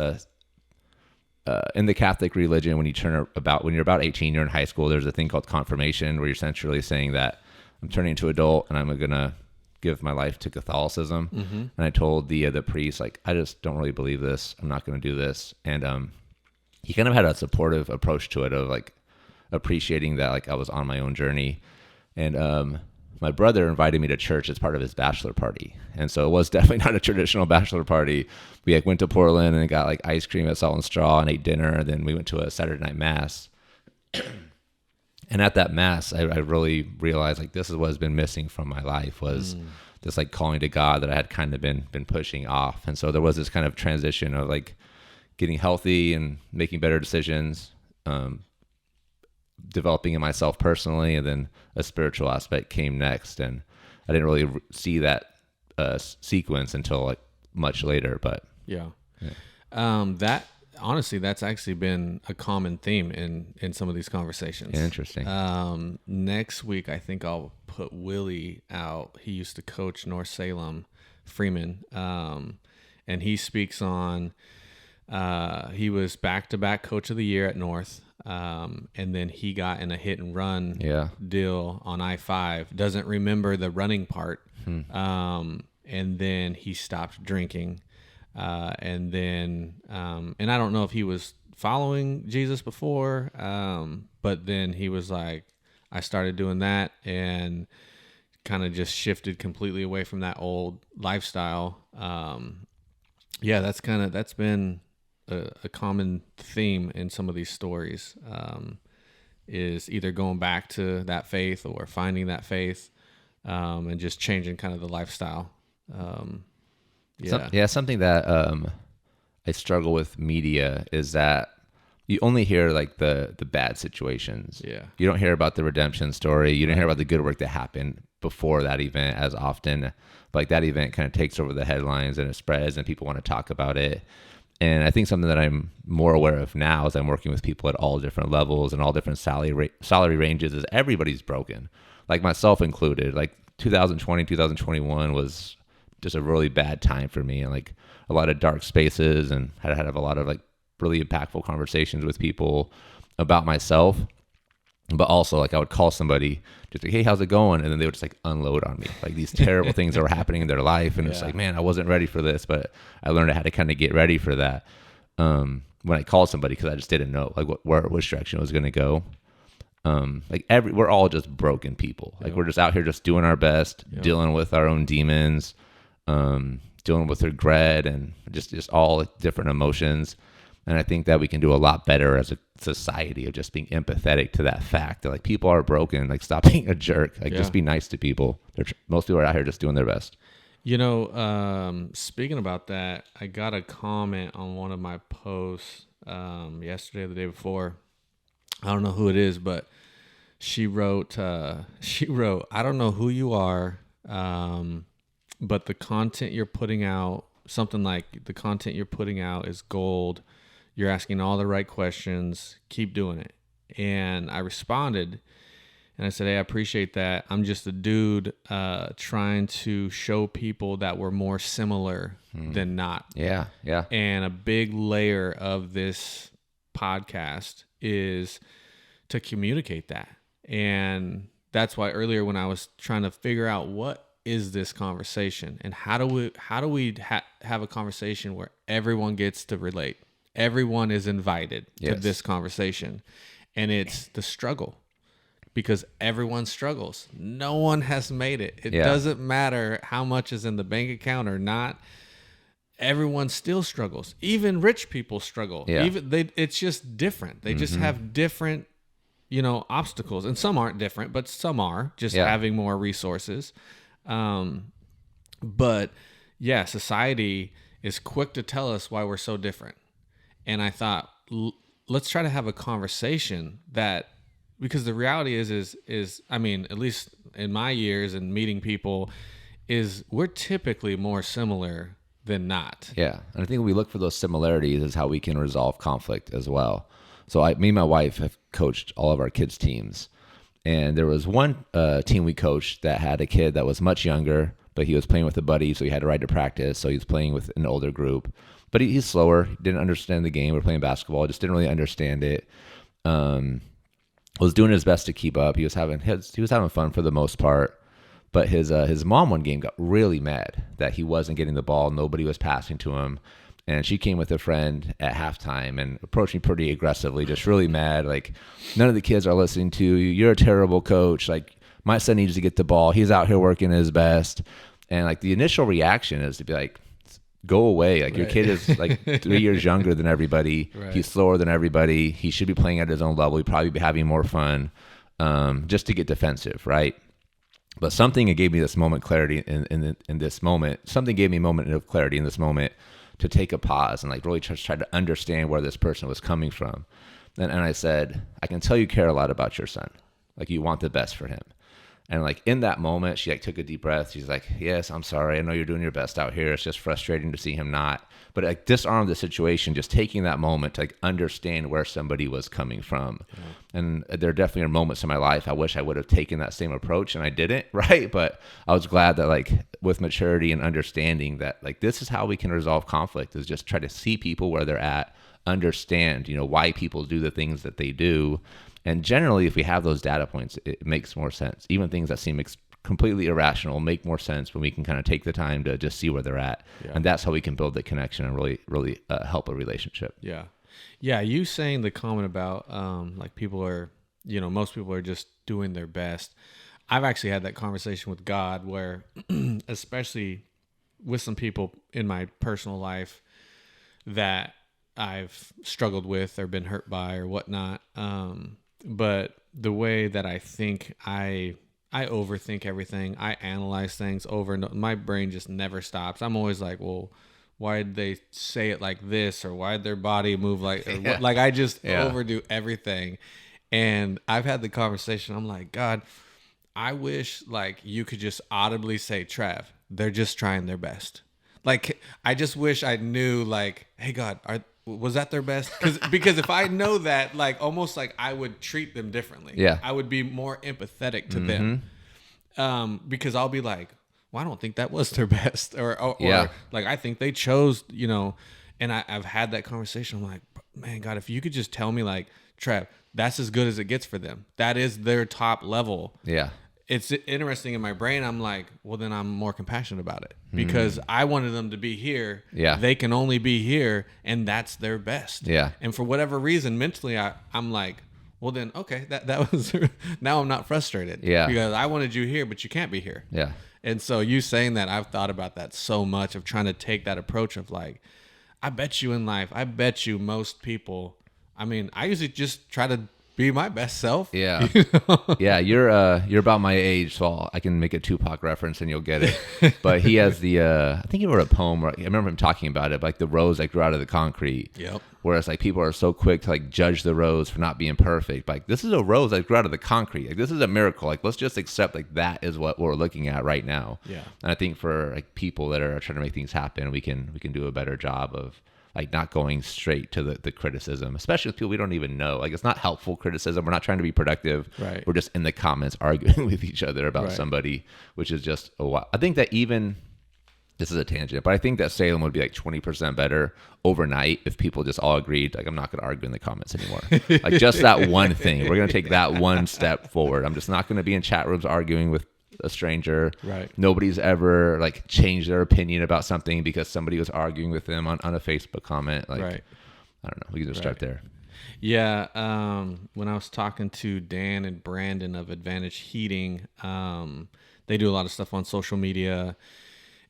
in the Catholic religion, when you're about 18, you're in high school, there's a thing called confirmation, where you're essentially saying that I'm turning into adult and I'm gonna give my life to Catholicism. And I told the priest, like, I just don't really believe this. I'm not gonna do this. And he kind of had a supportive approach to it, of like appreciating that like I was on my own journey. And my brother invited me to church as part of his bachelor party. And so it was definitely not a traditional bachelor party. We like went to Portland and got like ice cream at Salt and Straw and ate dinner. And then we went to a Saturday night mass. And at that mass, I really realized like this is what has been missing from my life, was this like calling to God that I had kind of been pushing off. And so there was this kind of transition of like getting healthy and making better decisions, developing in myself personally, and then a spiritual aspect came next. And I didn't really see that sequence until like much later. But yeah. That honestly, that's actually been a common theme in some of these conversations. Interesting. Next week, I think I'll put Willie out. He used to coach North Salem Freeman, and he speaks on. He was back-to-back Coach of the Year at North. And then he got in a hit and run deal on I-5. Doesn't remember the running part. And then he stopped drinking. And then, and I don't know if he was following Jesus before, but then he was like, I started doing that and kind of just shifted completely away from that old lifestyle. That's been a common theme in some of these stories, is either going back to that faith or finding that faith, and just changing kind of the lifestyle. Something that I struggle with media is that you only hear like the bad situations. Yeah. You don't hear about the redemption story. You don't hear about the good work that happened before that event as often. But like that event kind of takes over the headlines and it spreads and people want to talk about it. And I think something that I'm more aware of now as I'm working with people at all different levels and all different salary ranges is everybody's broken, like myself included. Like 2020, 2021 was just a really bad time for me, and like a lot of dark spaces, and had to have a lot of like really impactful conversations with people about myself. But also like I would call somebody just like, hey, how's it going? And then they would just like unload on me, like these terrible things that were happening in their life. And it's like, man, I wasn't ready for this, but I learned how to kind of get ready for that. When I called somebody, cause I just didn't know like which direction it was going to go. We're all just broken people. Like we're just out here just doing our best, dealing with our own demons, dealing with regret and just all different emotions. And I think that we can do a lot better as a society of just being empathetic to that fact that like people are broken. Like stop being a jerk. Like just be nice to people. Most people are out here just doing their best. You know, speaking about that, I got a comment on one of my posts yesterday or the day before. I don't know who it is, but she wrote, I don't know who you are, but the content you're putting out, something like the content you're putting out is gold. You're asking all the right questions. Keep doing it. And I responded and I said, hey, I appreciate that. I'm just a dude trying to show people that we're more similar than not. Yeah, yeah. And a big layer of this podcast is to communicate that. And that's why earlier when I was trying to figure out what is this conversation and how do we have a conversation where everyone gets to relate? Everyone is invited to this conversation, and it's the struggle. because everyone struggles. No one has made it. It doesn't matter how much is in the bank account or not. Everyone still struggles. Even rich people struggle. Yeah. It's just different. They just have different, obstacles. And some aren't different, but some are just having more resources. But yeah, society is quick to tell us why we're so different. And I thought, let's try to have a conversation because the reality is, I mean, at least in my years and meeting people, is we're typically more similar than not. Yeah. And I think we look for those similarities is how we can resolve conflict as well. So me and my wife have coached all of our kids' teams. And there was one team we coached that had a kid that was much younger, but he was playing with a buddy, so he had to ride to practice. So he was playing with an older group. But he's slower. He didn't understand the game. We're playing basketball. Just didn't really understand it. Was doing his best to keep up. He was having fun for the most part. But his mom one game got really mad that he wasn't getting the ball. Nobody was passing to him. And she came with a friend at halftime and approached me pretty aggressively, just really mad. Like, none of the kids are listening to you. You're a terrible coach. Like, my son needs to get the ball. He's out here working his best. And like the initial reaction is to be like, go away. Like, your kid is like 3 years younger than everybody. Right. He's slower than everybody. He should be playing at his own level. He'd probably be having more fun, just to get defensive, right? But something gave me this moment clarity in this moment. Something gave me a moment of clarity in this moment to take a pause and like really try to understand where this person was coming from. And I said, I can tell you care a lot about your son. Like, you want the best for him. And like in that moment, she like took a deep breath. She's like, yes, I'm sorry. I know you're doing your best out here. It's just frustrating to see him not. But like disarmed the situation, just taking that moment to like understand where somebody was coming from. Yeah. And there definitely are moments in my life I wish I would have taken that same approach, and I didn't, right? But I was glad that like with maturity and understanding that like this is how we can resolve conflict, is just try to see people where they're at, understand, why people do the things that they do. And generally, if we have those data points, it makes more sense. Even things that seem completely irrational make more sense when we can kind of take the time to just see where they're at. Yeah. And that's how we can build the connection and really, really help a relationship. Yeah. Yeah. You saying the comment about like people are, most people are just doing their best. I've actually had that conversation with God where, especially with some people in my personal life that I've struggled with or been hurt by or whatnot. But the way that I think, I overthink everything. I analyze things over and over. My brain just never stops. I'm always like, well, why did they say it like this? Or why did their body move like, what? Like I just overdo everything. And I've had the conversation. I'm like, God, I wish like you could just audibly say, Trav, they're just trying their best. Like, I just wish I knew like, hey God, was that their best? Because if I know that, like almost like I would treat them differently. Yeah. I would be more empathetic to them. Because I'll be like, well, I don't think that was their best. Or like, I think they chose, and I've had that conversation. I'm like, man, God, if you could just tell me like, Trev, that's as good as it gets for them. That is their top level. Yeah. It's interesting in my brain. I'm like, well, then I'm more compassionate about it because I wanted them to be here. Yeah. They can only be here, and that's their best. Yeah. And for whatever reason, mentally, I'm like, well, then, okay, that was, now I'm not frustrated. Yeah. Because I wanted you here, but you can't be here. Yeah. And so you saying that, I've thought about that so much of trying to take that approach of like, I bet you in life, I bet you most people, I mean, I usually just try to be my best self. Yeah. Yeah. You're about my age, so I can make a Tupac reference and you'll get it. But he has I think he wrote a poem where, I remember him talking about it, like the rose that grew out of the concrete. Yep. Whereas like people are so quick to like judge the rose for not being perfect. Like, this is a rose that grew out of the concrete. Like, this is a miracle. Like, let's just accept like that is what we're looking at right now. Yeah. And I think for like people that are trying to make things happen, we can do a better job of like not going straight to the criticism, especially with people we don't even know. Like, it's not helpful criticism. We're not trying to be productive. Right. We're just in the comments arguing with each other about somebody, which is just a while. I think that even, this is a tangent, but I think that Salem would be like 20% better overnight if people just all agreed, like, I'm not going to argue in the comments anymore. Like, just that one thing. We're going to take that one step forward. I'm just not going to be in chat rooms arguing with a stranger. Right. Nobody's ever like changed their opinion about something because somebody was arguing with them on a Facebook comment. Like, I don't know. We can just start there. Yeah. When I was talking to Dan and Brandon of Advantage Heating, they do a lot of stuff on social media,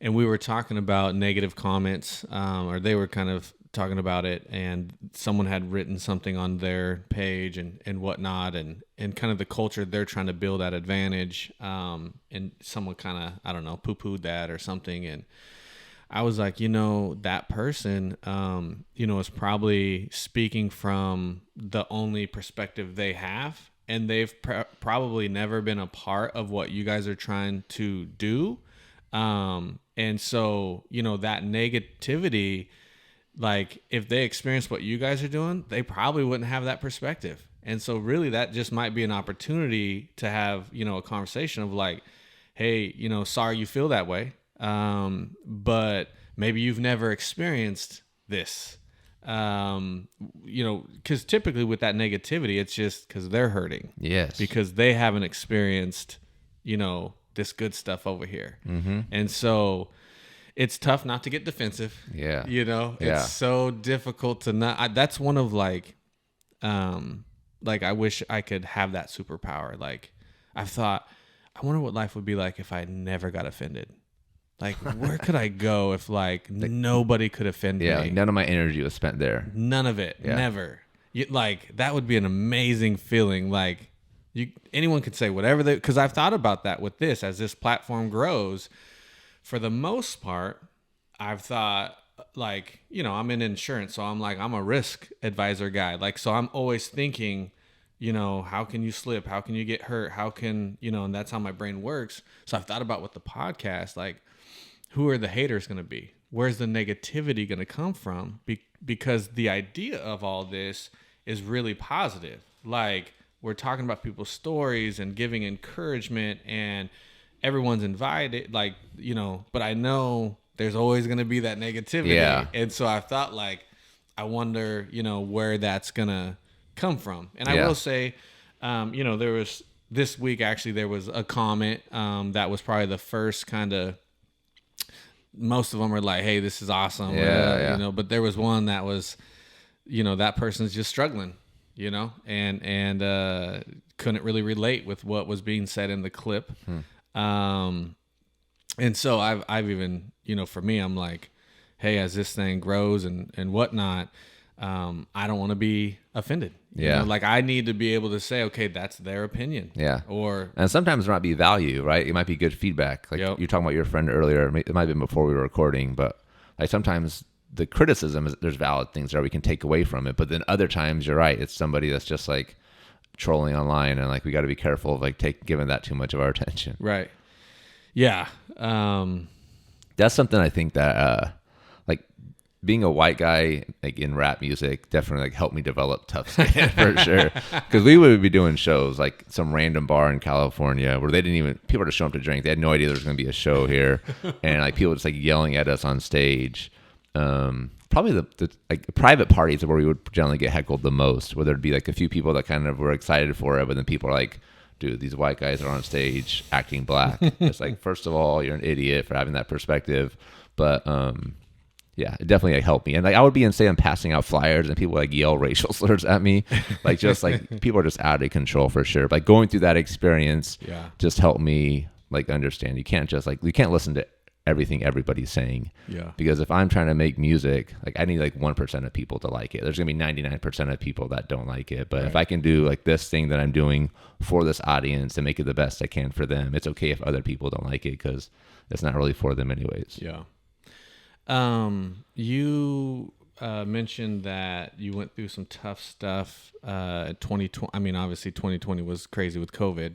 and we were talking about negative comments, or they were kind of talking about it, and someone had written something on their page and whatnot, and kind of the culture they're trying to build at Advantage, and someone kind of, I don't know, poo-pooed that or something, and I was like, that person, is probably speaking from the only perspective they have, and they've probably never been a part of what you guys are trying to do. And so, that negativity, like if they experience what you guys are doing, they probably wouldn't have that perspective. And so really that just might be an opportunity to have, a conversation of like, hey, sorry you feel that way. But maybe you've never experienced this, because typically with that negativity, it's just because they're hurting. Yes. Because they haven't experienced, this good stuff over here. Mm-hmm. And so it's tough not to get defensive. Yeah. It's so difficult to not. That's one of I wish I could have that superpower. Like I've thought, I wonder what life would be like if I never got offended. Like, where could I go if nobody could offend me? Yeah, none of my energy was spent there. None of it, never. That would be an amazing feeling. Like, anyone could say whatever because I've thought about that with this as this platform grows. For the most part, I've thought I'm in insurance, so I'm a risk advisor guy. So I'm always thinking, how can you slip? How can you get hurt? How can, and that's how my brain works. So I've thought about with the podcast, who are the haters going to be? Where's the negativity going to come from? Because the idea of all this is really positive. We're talking about people's stories and giving encouragement, and everyone's invited, but I know there's always going to be that negativity. Yeah. And so I thought I wonder, where that's going to come from. And I will say, there was this week, actually, there was a comment that was probably the first kind of, most of them were like, hey, this is awesome. But there was one that was, that person's just struggling, and couldn't really relate with what was being said in the clip. And so I've even, for me, I'm like, hey, as this thing grows and whatnot, I don't want to be offended. Yeah. I need to be able to say, okay, that's their opinion. Yeah. And sometimes there might be value, right? It might be good feedback. You're talking about your friend earlier. It might have been before we were recording, but sometimes the criticism is there's valid things that we can take away from it. But then other times you're right. It's somebody that's just trolling online, and we got to be careful of giving that too much of our attention. Right. Yeah. That's something I think that, being a white guy in rap music definitely helped me develop tough skin for sure. Because we would be doing shows some random bar in California where people just show up to drink. They had no idea there was going to be a show here, and people just yelling at us on stage. Probably the private parties are where we would generally get heckled the most, where there'd be a few people that kind of were excited for it, but then people are like, dude, these white guys are on stage acting black. It's first of all, you're an idiot for having that perspective. But yeah, it definitely helped me. And I would be in Salem passing out flyers, and people yell racial slurs at me. People are just out of control for sure. But going through that experience just helped me understand. You can't just you can't listen to everything everybody's saying. Yeah. Because if I'm trying to make music, I need 1% of people to like it. There's gonna be 99% of people that don't like it. But if I can do this thing that I'm doing for this audience and make it the best I can for them, it's okay if other people don't like it, because it's not really for them anyways. Yeah. You mentioned that you went through some tough stuff 2020. I mean, obviously 2020 was crazy with COVID.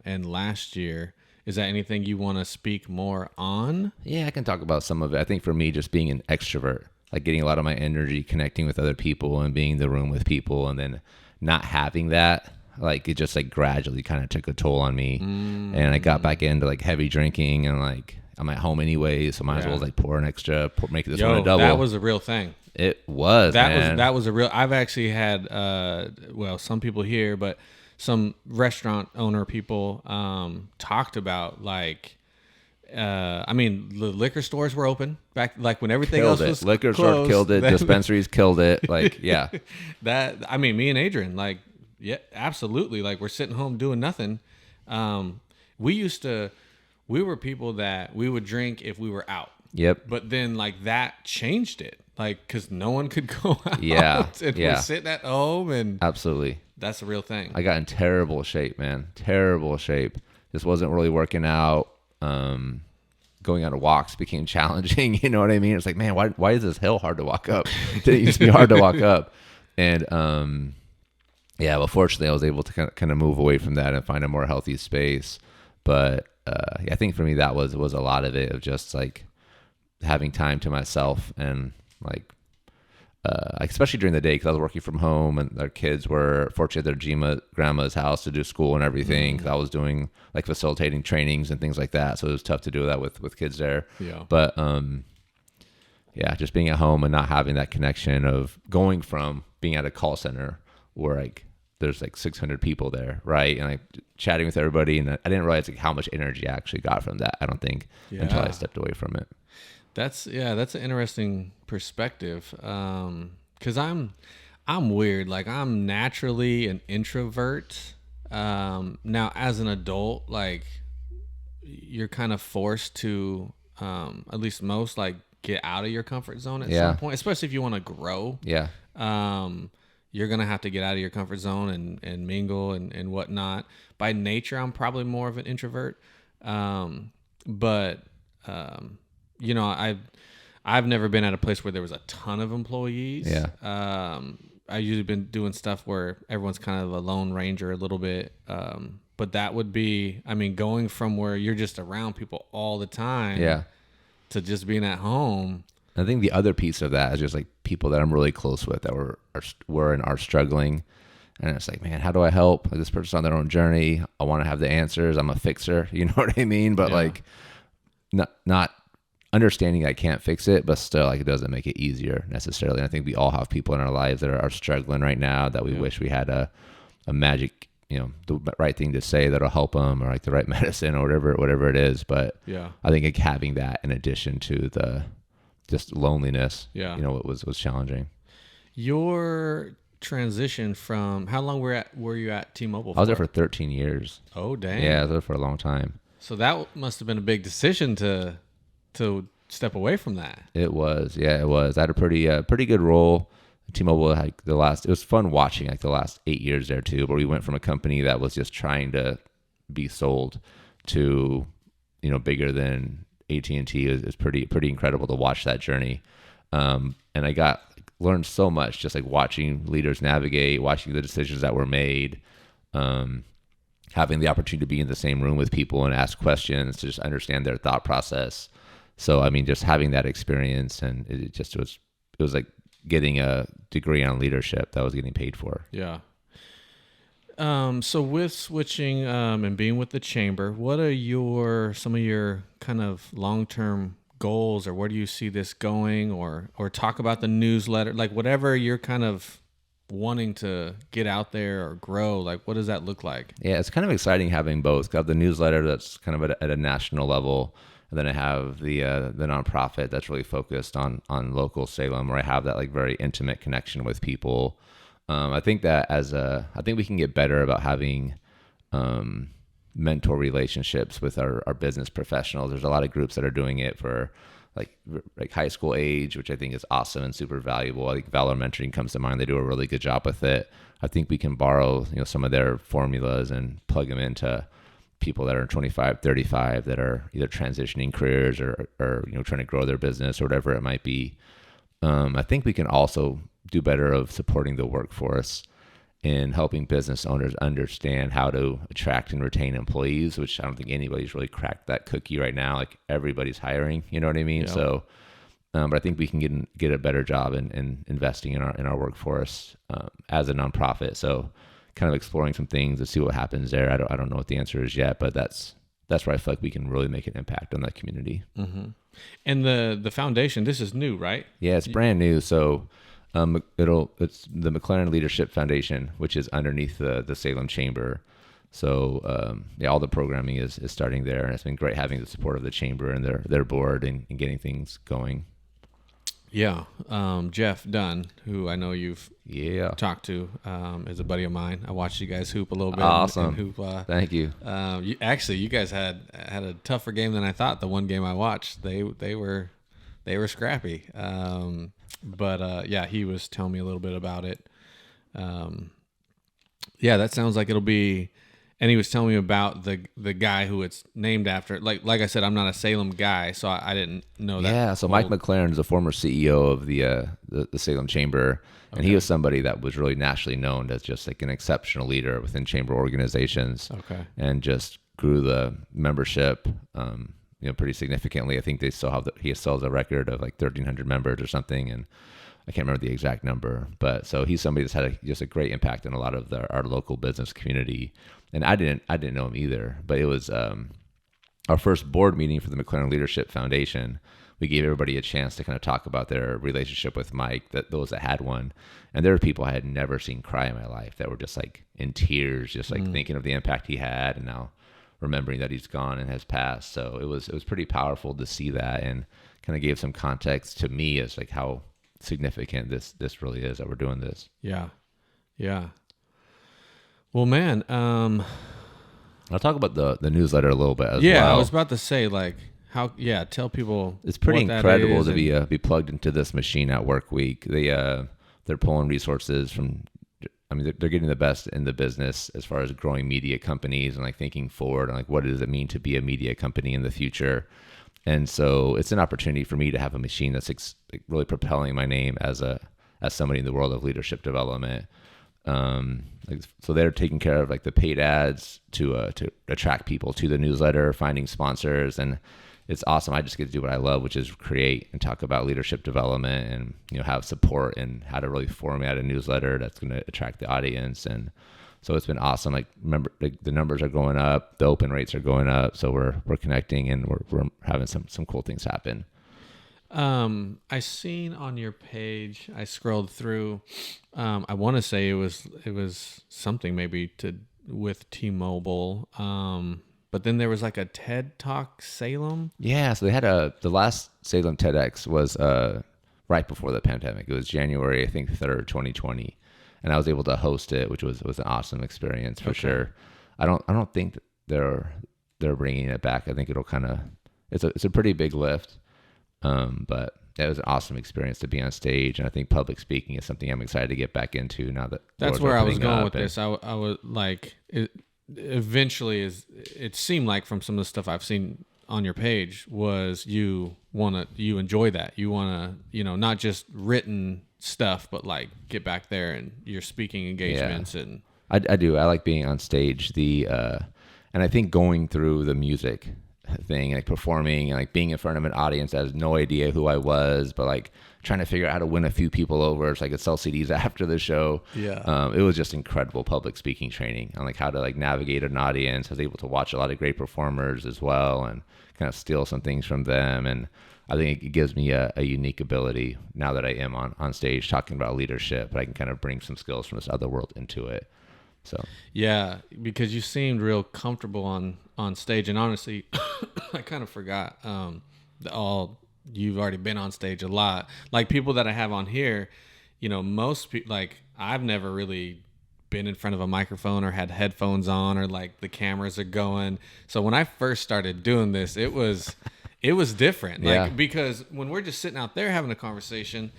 And last year, is that anything you want to speak more on? Yeah, I can talk about some of it. I think for me, just being an extrovert, getting a lot of my energy connecting with other people and being in the room with people, and then not having that, it just gradually kind of took a toll on me. And I got back into heavy drinking, and I'm at home anyway, so might as well pour an extra, make this one a double. That was a real thing. It was. That was a real. I've actually had some people here, but some restaurant owner people talked about I mean, the liquor stores were open back, like when everything Killed else was liquor closed. store killed it. Dispensaries killed it. Like, yeah. I mean, me and Adrian, like, yeah, absolutely. Like, we're sitting home doing nothing. We were people that we would drink if we were out. Yep. But then, like, that changed it. Like, because no one could go out. Yeah. And we're sitting at home, and Absolutely. that's the real thing. I got in terrible shape, man. Terrible shape. Just wasn't really working out. Going on walks became challenging. You know what I mean? It's like, man, why is this hill hard to walk up? It used to be hard to walk up. And, well, fortunately I was able to kind of move away from that and find a more healthy space. But, I think for me, that was a lot of it, of just like having time to myself, and like, especially during the day, because I was working from home and our kids were fortunate at their grandma's house to do school and everything. Because I was doing like facilitating trainings and things like that, so it was tough to do that with kids there. Yeah. But just being at home and not having that connection of going from being at a call center where like there's like 600 people there, right? And like chatting with everybody, and I didn't realize like how much energy I actually got from that, I don't think, until I stepped away from it. That's an interesting perspective. 'Cause I'm weird. Like, I'm naturally an introvert. Now as an adult, like, you're kind of forced to, at least most, like, get out of your comfort zone at some point, especially if you want to grow. Yeah. You're going to have to get out of your comfort zone and mingle and whatnot. By nature, I'm probably more of an introvert. But you know, I've never been at a place where there was a ton of employees. Yeah. I usually been doing stuff where everyone's kind of a lone ranger a little bit. But that would be, I mean, going from where you're just around people all the time, to just being at home. I think the other piece of that is just like people that I'm really close with that were and are struggling. And it's like, man, how do I help? Like, this person's on their own journey. I want to have the answers. I'm a fixer. You know what I mean? But like, not understanding I can't fix it, but still, like, it doesn't make it easier necessarily. And I think we all have people in our lives that are struggling right now that we wish we had a magic, the right thing to say that'll help them, or like the right medicine, or whatever it is. But I think like having that in addition to the just loneliness, it was challenging. Your transition from, how long were you at T-Mobile for? I was there for 13 years. Oh, dang. Yeah, I was there for a long time. So that must have been a big decision to step away from that. It was. Yeah, it was. I had a pretty good role. T-Mobile had it was fun watching like the last 8 years there too, but we went from a company that was just trying to be sold to, bigger than AT&T. Is pretty incredible to watch that journey. And I learned so much just like watching leaders navigate, watching the decisions that were made, having the opportunity to be in the same room with people and ask questions to just understand their thought process. So, I mean, just having that experience, and it was like getting a degree on leadership that I was getting paid for. Yeah. So with switching and being with the chamber, what are some of your kind of long-term goals, or where do you see this going, or talk about the newsletter, like whatever you're kind of wanting to get out there or grow, like what does that look like? Yeah, it's kind of exciting having both. I have the newsletter that's kind of at a national level, and then I have the nonprofit that's really focused on local Salem, where I have that like very intimate connection with people. I think that I think we can get better about having mentor relationships with our business professionals. There's a lot of groups that are doing it for like high school age, which I think is awesome and super valuable. I think Valor Mentoring comes to mind. They do a really good job with it. I think we can borrow some of their formulas and plug them into people that are 25, 35 that are either transitioning careers or trying to grow their business or whatever it might be. I think we can also do better of supporting the workforce in helping business owners understand how to attract and retain employees, which I don't think anybody's really cracked that cookie right now. Like, everybody's hiring, you know what I mean? Yeah. So, but I think we can get a better job in investing in our workforce as a nonprofit. So, kind of exploring some things to see what happens there. I don't know what the answer is yet, but that's where I feel like we can really make an impact on that community. Mm-hmm. And the foundation, this is new, right? Yeah, it's brand new. So it's the McLaren Leadership Foundation, which is underneath the Salem Chamber. So all the programming is starting there, and it's been great having the support of the chamber and their board and getting things going. Yeah. Jeff Dunn, who I know you've talked to, is a buddy of mine. I watched you guys hoop a little bit. Awesome. And hoop, Thank you. You guys had a tougher game than I thought. The one game I watched, they were scrappy. But he was telling me a little bit about it. That sounds like it'll be. And he was telling me about the guy who it's named after. Like I said, I'm not a Salem guy, so I didn't know that. Yeah, so Mike McLaren is a former CEO of the Salem Chamber, and he was somebody that was really nationally known as just like an exceptional leader within chamber organizations. Okay. And just grew the membership, pretty significantly. I think he still has a record of like 1,300 members or something, and I can't remember the exact number. But so he's somebody that's had just a great impact in a lot of our local business community. And I didn't know him either, but it was our first board meeting for the McLaren Leadership Foundation. We gave everybody a chance to kind of talk about their relationship with Mike, those that had one. And there were people I had never seen cry in my life that were just like in tears, just like thinking of the impact he had, and now remembering that he's gone and has passed. So it was pretty powerful to see that, and kind of gave some context to me as like how significant this really is that we're doing this. Yeah. Well, man, I'll talk about the newsletter a little bit as well. Yeah, I was about to say, like, tell people. It's pretty incredible to be plugged into this machine at work week. They're pulling resources from, they're getting the best in the business as far as growing media companies and like thinking forward and like what does it mean to be a media company in the future. And so it's an opportunity for me to have a machine that's really propelling my name as somebody in the world of leadership development. So they're taking care of like the paid ads to attract people to the newsletter, finding sponsors, and it's awesome. I just get to do what I love, which is create and talk about leadership development, and have support in how to really format a newsletter that's going to attract the audience. And so it's been awesome. Like, remember, the numbers are going up, the open rates are going up, so we're connecting, and we're having some cool things happen. I seen on your page, I scrolled through, I want to say it was something maybe with T-Mobile. But then there was like a TED Talk Salem. Yeah. So they had the last Salem TEDx was, right before the pandemic. It was January, I think 3rd, 2020. And I was able to host it, which was an awesome experience for sure. I don't think that they're bringing it back. I think it'll it's a pretty big lift. But it was an awesome experience to be on stage, and I think public speaking is something I'm excited to get back into now that that's where I was going with this. I was like, eventually it seemed like from some of the stuff I've seen on your page was you enjoy that. You want to, not just written stuff, but like get back there and your speaking engagements. Yeah. And I do. I like being on stage. And I think going through the music thing, like performing and like being in front of an audience that has no idea who I was, but like trying to figure out how to win a few people over so I could sell CDs after the show. Yeah. It was just incredible public speaking training on like how to like navigate an audience. I was able to watch a lot of great performers as well and kind of steal some things from them. And I think it gives me a unique ability now that I am on stage talking about leadership, but I can kind of bring some skills from this other world into it. So yeah, because you seemed real comfortable on stage, and honestly, I kind of forgot. You've already been on stage a lot. Like people that I have on here, most people, like I've never really been in front of a microphone or had headphones on or like the cameras are going. So when I first started doing this, it was different. Like because when we're just sitting out there having a conversation,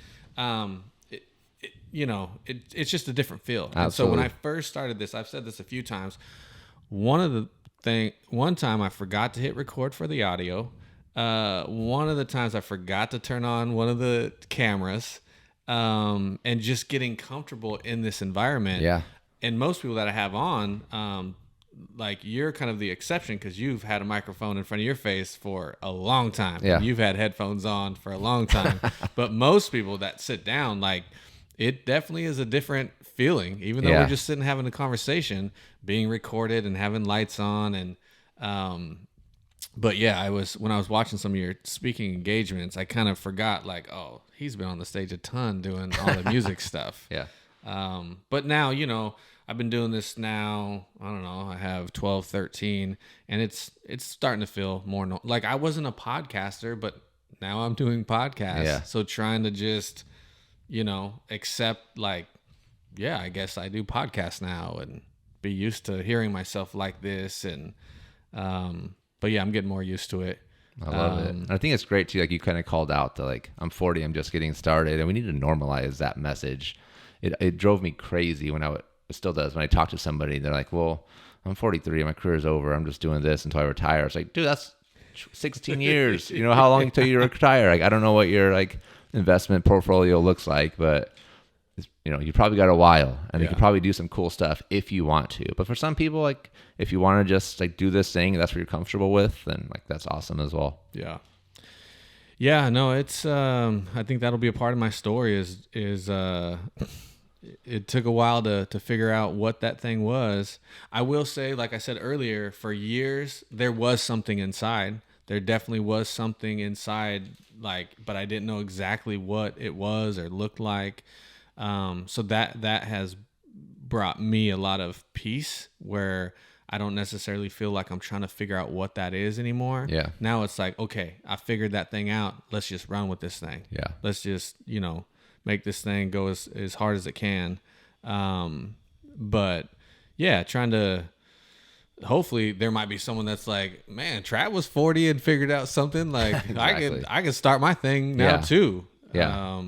it's just a different feel. And so when I first started this, I've said this a few times. One time I forgot to hit record for the audio. One of the times I forgot to turn on one of the cameras, and just getting comfortable in this environment. Yeah. And most people that I have on, like you're kind of the exception because you've had a microphone in front of your face for a long time. Yeah. You've had headphones on for a long time. But most people that sit down, like, it definitely is a different feeling, even though we're just sitting having a conversation, being recorded and having lights on. And, but yeah, when I was watching some of your speaking engagements, I kind of forgot like, oh, he's been on the stage a ton doing all the music stuff. Yeah. But now, I've been doing this now, I don't know, I have 12, 13, and it's starting to feel more like I wasn't a podcaster, but now I'm doing podcasts. Yeah. So trying to just, accept like, yeah, I guess I do podcasts now and be used to hearing myself like this. And, but yeah, I'm getting more used to it. I love it. I think it's great too. Like you kind of called out to like, I'm 40, I'm just getting started, and we need to normalize that message. It drove me crazy when it still does when I talk to somebody. They're like, well, I'm 43, my career's over. I'm just doing this until I retire. It's like, dude, that's 16 years. How long until you retire? Like, I don't know what your like investment portfolio looks like, but you probably got a while, and you could probably do some cool stuff if you want to. But for some people, like if you want to just like do this thing, that's what you're comfortable with, then like that's awesome as well. Yeah. Yeah, no, it's I think that'll be a part of my story is it took a while to figure out what that thing was. I will say, like I said earlier, for years there was something inside. There definitely was something inside, but I didn't know exactly what it was or looked like. So that has brought me a lot of peace where I don't necessarily feel like I'm trying to figure out what that is anymore. Yeah. Now it's like, okay, I figured that thing out. Let's just run with this thing. Yeah. Let's just, make this thing go as hard as it can. But yeah, trying to, hopefully there might be someone that's like, man, Trav was 40 and figured out something like Exactly. I could start my thing now too. Yeah.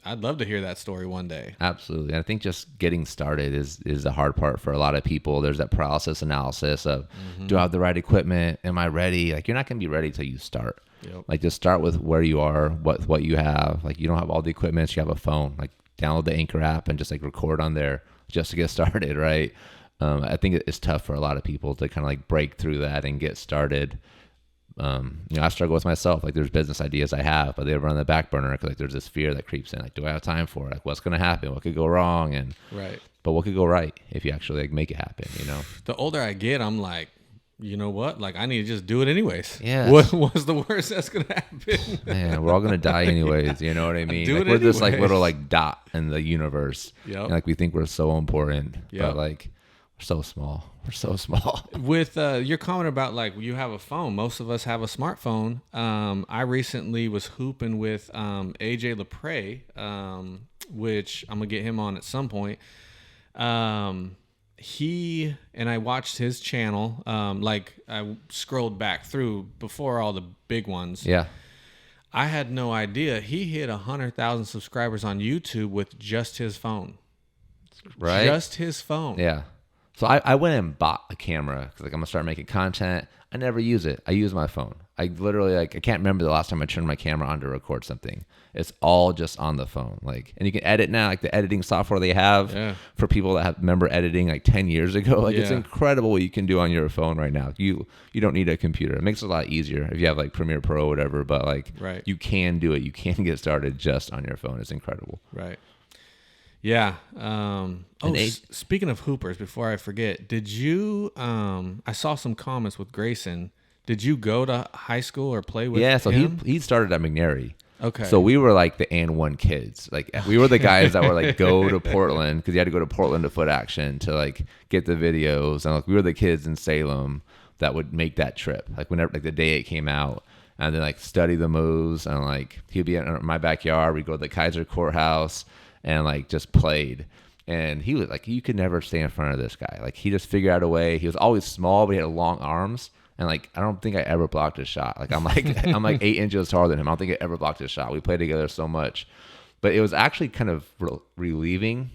I'd love to hear that story one day. Absolutely. And I think just getting started is the hard part for a lot of people. There's that paralysis analysis of, do I have the right equipment? Am I ready? Like, you're not going to be ready till you start. Yep. Like, just start with where you are, what you have. Like, you don't have all the equipment. You have a phone. Like, download the Anchor app and just like record on there just to get started, right? I think it's tough for a lot of people to kind of like break through that and get started. I struggle with myself. Like, there's business ideas I have, but they run on the back burner because like there's this fear that creeps in. Like, do I have time for it? Like, what's going to happen? What could go wrong? And right. But what could go right if you actually like make it happen? The older I get, I'm like, you know what? Like, I need to just do it anyways. Yeah. What's the worst that's gonna happen? Man, we're all gonna die anyways. You know what I mean? Do Like, it we're this like anyways. little like dot in the universe. Yep. And like we think we're so important, Yep. but like we're so small. We're so small. With your comment about like you have a phone, most of us have a smartphone. I recently was hooping with AJ Lepre, which I'm gonna get him on at some point. He and I watched his channel. Like I scrolled back through before all the big ones. Yeah. I had no idea he hit 100,000 subscribers on YouTube with just his phone. Right. Just his phone. Yeah. So I went and bought a camera because like I'm gonna start making content. I never use it. I use my phone. I literally I can't remember the last time I turned my camera on to record something. It's all just on the phone. Like, and you can edit now, like the editing software they have for people that remember editing like 10 years ago. Like it's incredible what you can do on your phone right now. You don't need a computer. It makes it a lot easier if you have like Premiere Pro or whatever, but like you can do it. You can get started just on your phone. It's incredible. Right. Yeah. Speaking of hoopers, before I forget, did you, I saw some comments with Grayson. Did you go to high school or play with him? Yeah, so he started at McNary. Okay. So we were like the N1 kids. Like we were the guys that were like go to Portland because you had to go to Portland to foot action to like get the videos. And like we were the kids in Salem that would make that trip. Like whenever like the day it came out and then like study the moves and like he'd be in my backyard. We'd go to the Kaiser Courthouse and like just played. And he was like, you could never stay in front of this guy. Like he just figured out a way. He was always small, but he had long arms. And like, I don't think I ever blocked a shot. Like I'm like 8 inches taller than him. I don't think I ever blocked a shot. We played together so much, but it was actually kind of relieving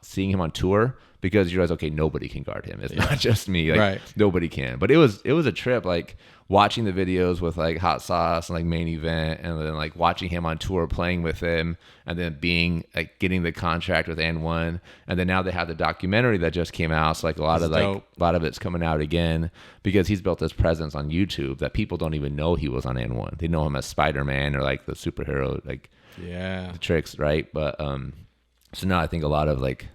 seeing him on tour because you realize, okay, nobody can guard him. It's not just me. Like nobody can, but it was a trip. Like watching the videos with like Hot Sauce and like Main Event and then like watching him on tour, playing with him and then being like getting the contract with N1. And then now they have the documentary that just came out. So like a lot of it's coming out again because he's built this presence on YouTube that people don't even know he was on N1. They know him as Spider-Man or like the superhero, like the tricks. Right. But, so now I think a lot of like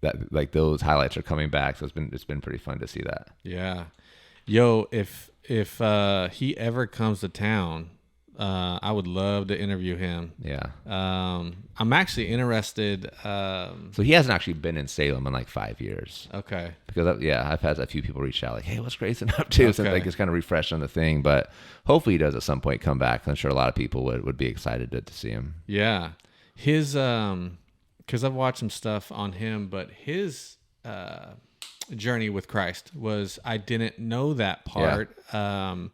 that, like those highlights are coming back. So it's been pretty fun to see that. Yeah. Yo, if he ever comes to town, I would love to interview him. Yeah. I'm actually interested. So he hasn't actually been in Salem in like 5 years. Okay. Because I've had a few people reach out like, hey, what's Grayson up to? Okay. So like it's kind of refreshed on the thing, but hopefully he does at some point come back. I'm sure a lot of people would be excited to see him. Yeah. His, cause I've watched some stuff on him, but his, journey with Christ was, I didn't know that part. Yeah.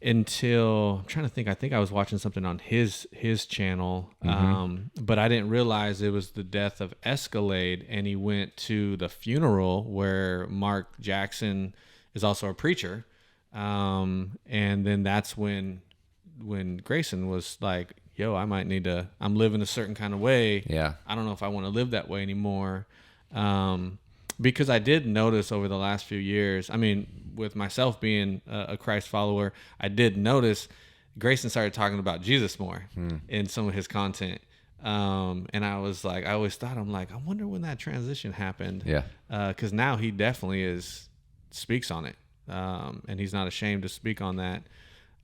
Until I'm trying to think, I think I was watching something on his channel, but I didn't realize it was the death of Escalade, and he went to the funeral where Mark Jackson is also a preacher, and then that's when Grayson was like, "Yo, I might need to. I'm living a certain kind of way. Yeah, I don't know if I want to live that way anymore." Because I did notice over the last few years, I mean, with myself being a Christ follower, I did notice Grayson started talking about Jesus more in some of his content. And I was like, I always thought, I'm like, I wonder when that transition happened. Yeah. Because now he definitely speaks on it. And he's not ashamed to speak on that.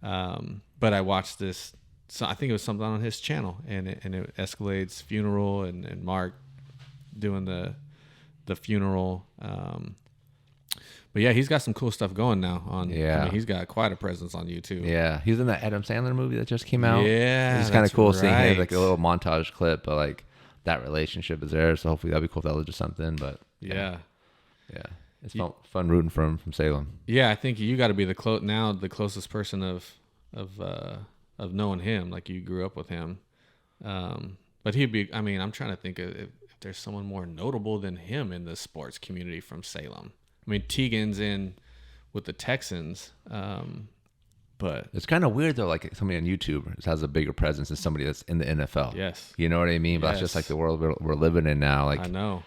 But I watched this, so I think it was something on his channel, and it Escalade's funeral and Mark doing the funeral. But yeah, he's got some cool stuff going now on. Yeah. I mean, he's got quite a presence on YouTube. Yeah. He's in that Adam Sandler movie that just came out. Yeah. It's kind of cool seeing him, like a little montage clip, but like that relationship is there. So hopefully that'll be cool if that was just something, but yeah. It's fun rooting for him from Salem. Yeah. I think you got to be the closest person of knowing him. Like you grew up with him. But he'd be, I mean, I'm trying to think if there's someone more notable than him in the sports community from Salem. I mean, Teagan's in with the Texans, but it's kind of weird though. Like somebody on YouTube has a bigger presence than somebody that's in the NFL. Yes, you know what I mean. But that's just like the world we're living in now. Like I know,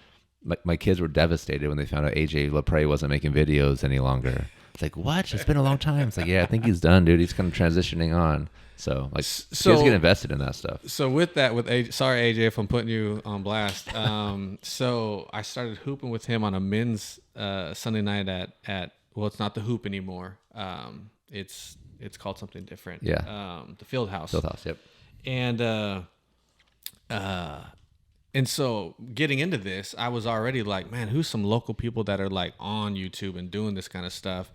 my kids were devastated when they found out AJ LaPrey wasn't making videos any longer. It's like, what? It's been a long time. It's like, yeah, I think he's done, dude. He's kind of transitioning on. So like, kids get invested in that stuff. So with that, AJ, sorry AJ if I'm putting you on blast. So I started hooping with him on a men's Sunday night at well, it's not the Hoop anymore. It's called something different. Yeah. The Field House. Field House. Yep. And so getting into this, I was already like, man, who's some local people that are like on YouTube and doing this kind of stuff?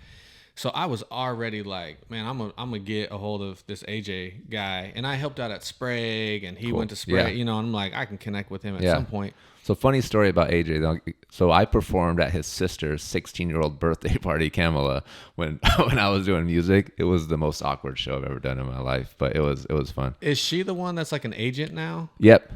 So I was already like, man, I'm gonna get a hold of this AJ guy, and I helped out at Sprague, and he went to Sprague, and I'm like, I can connect with him at some point. So funny story about AJ though. So I performed at his sister's 16-year-old birthday party, Kamala, when I was doing music. It was the most awkward show I've ever done in my life, but it was fun. Is she the one that's like an agent now? Yep.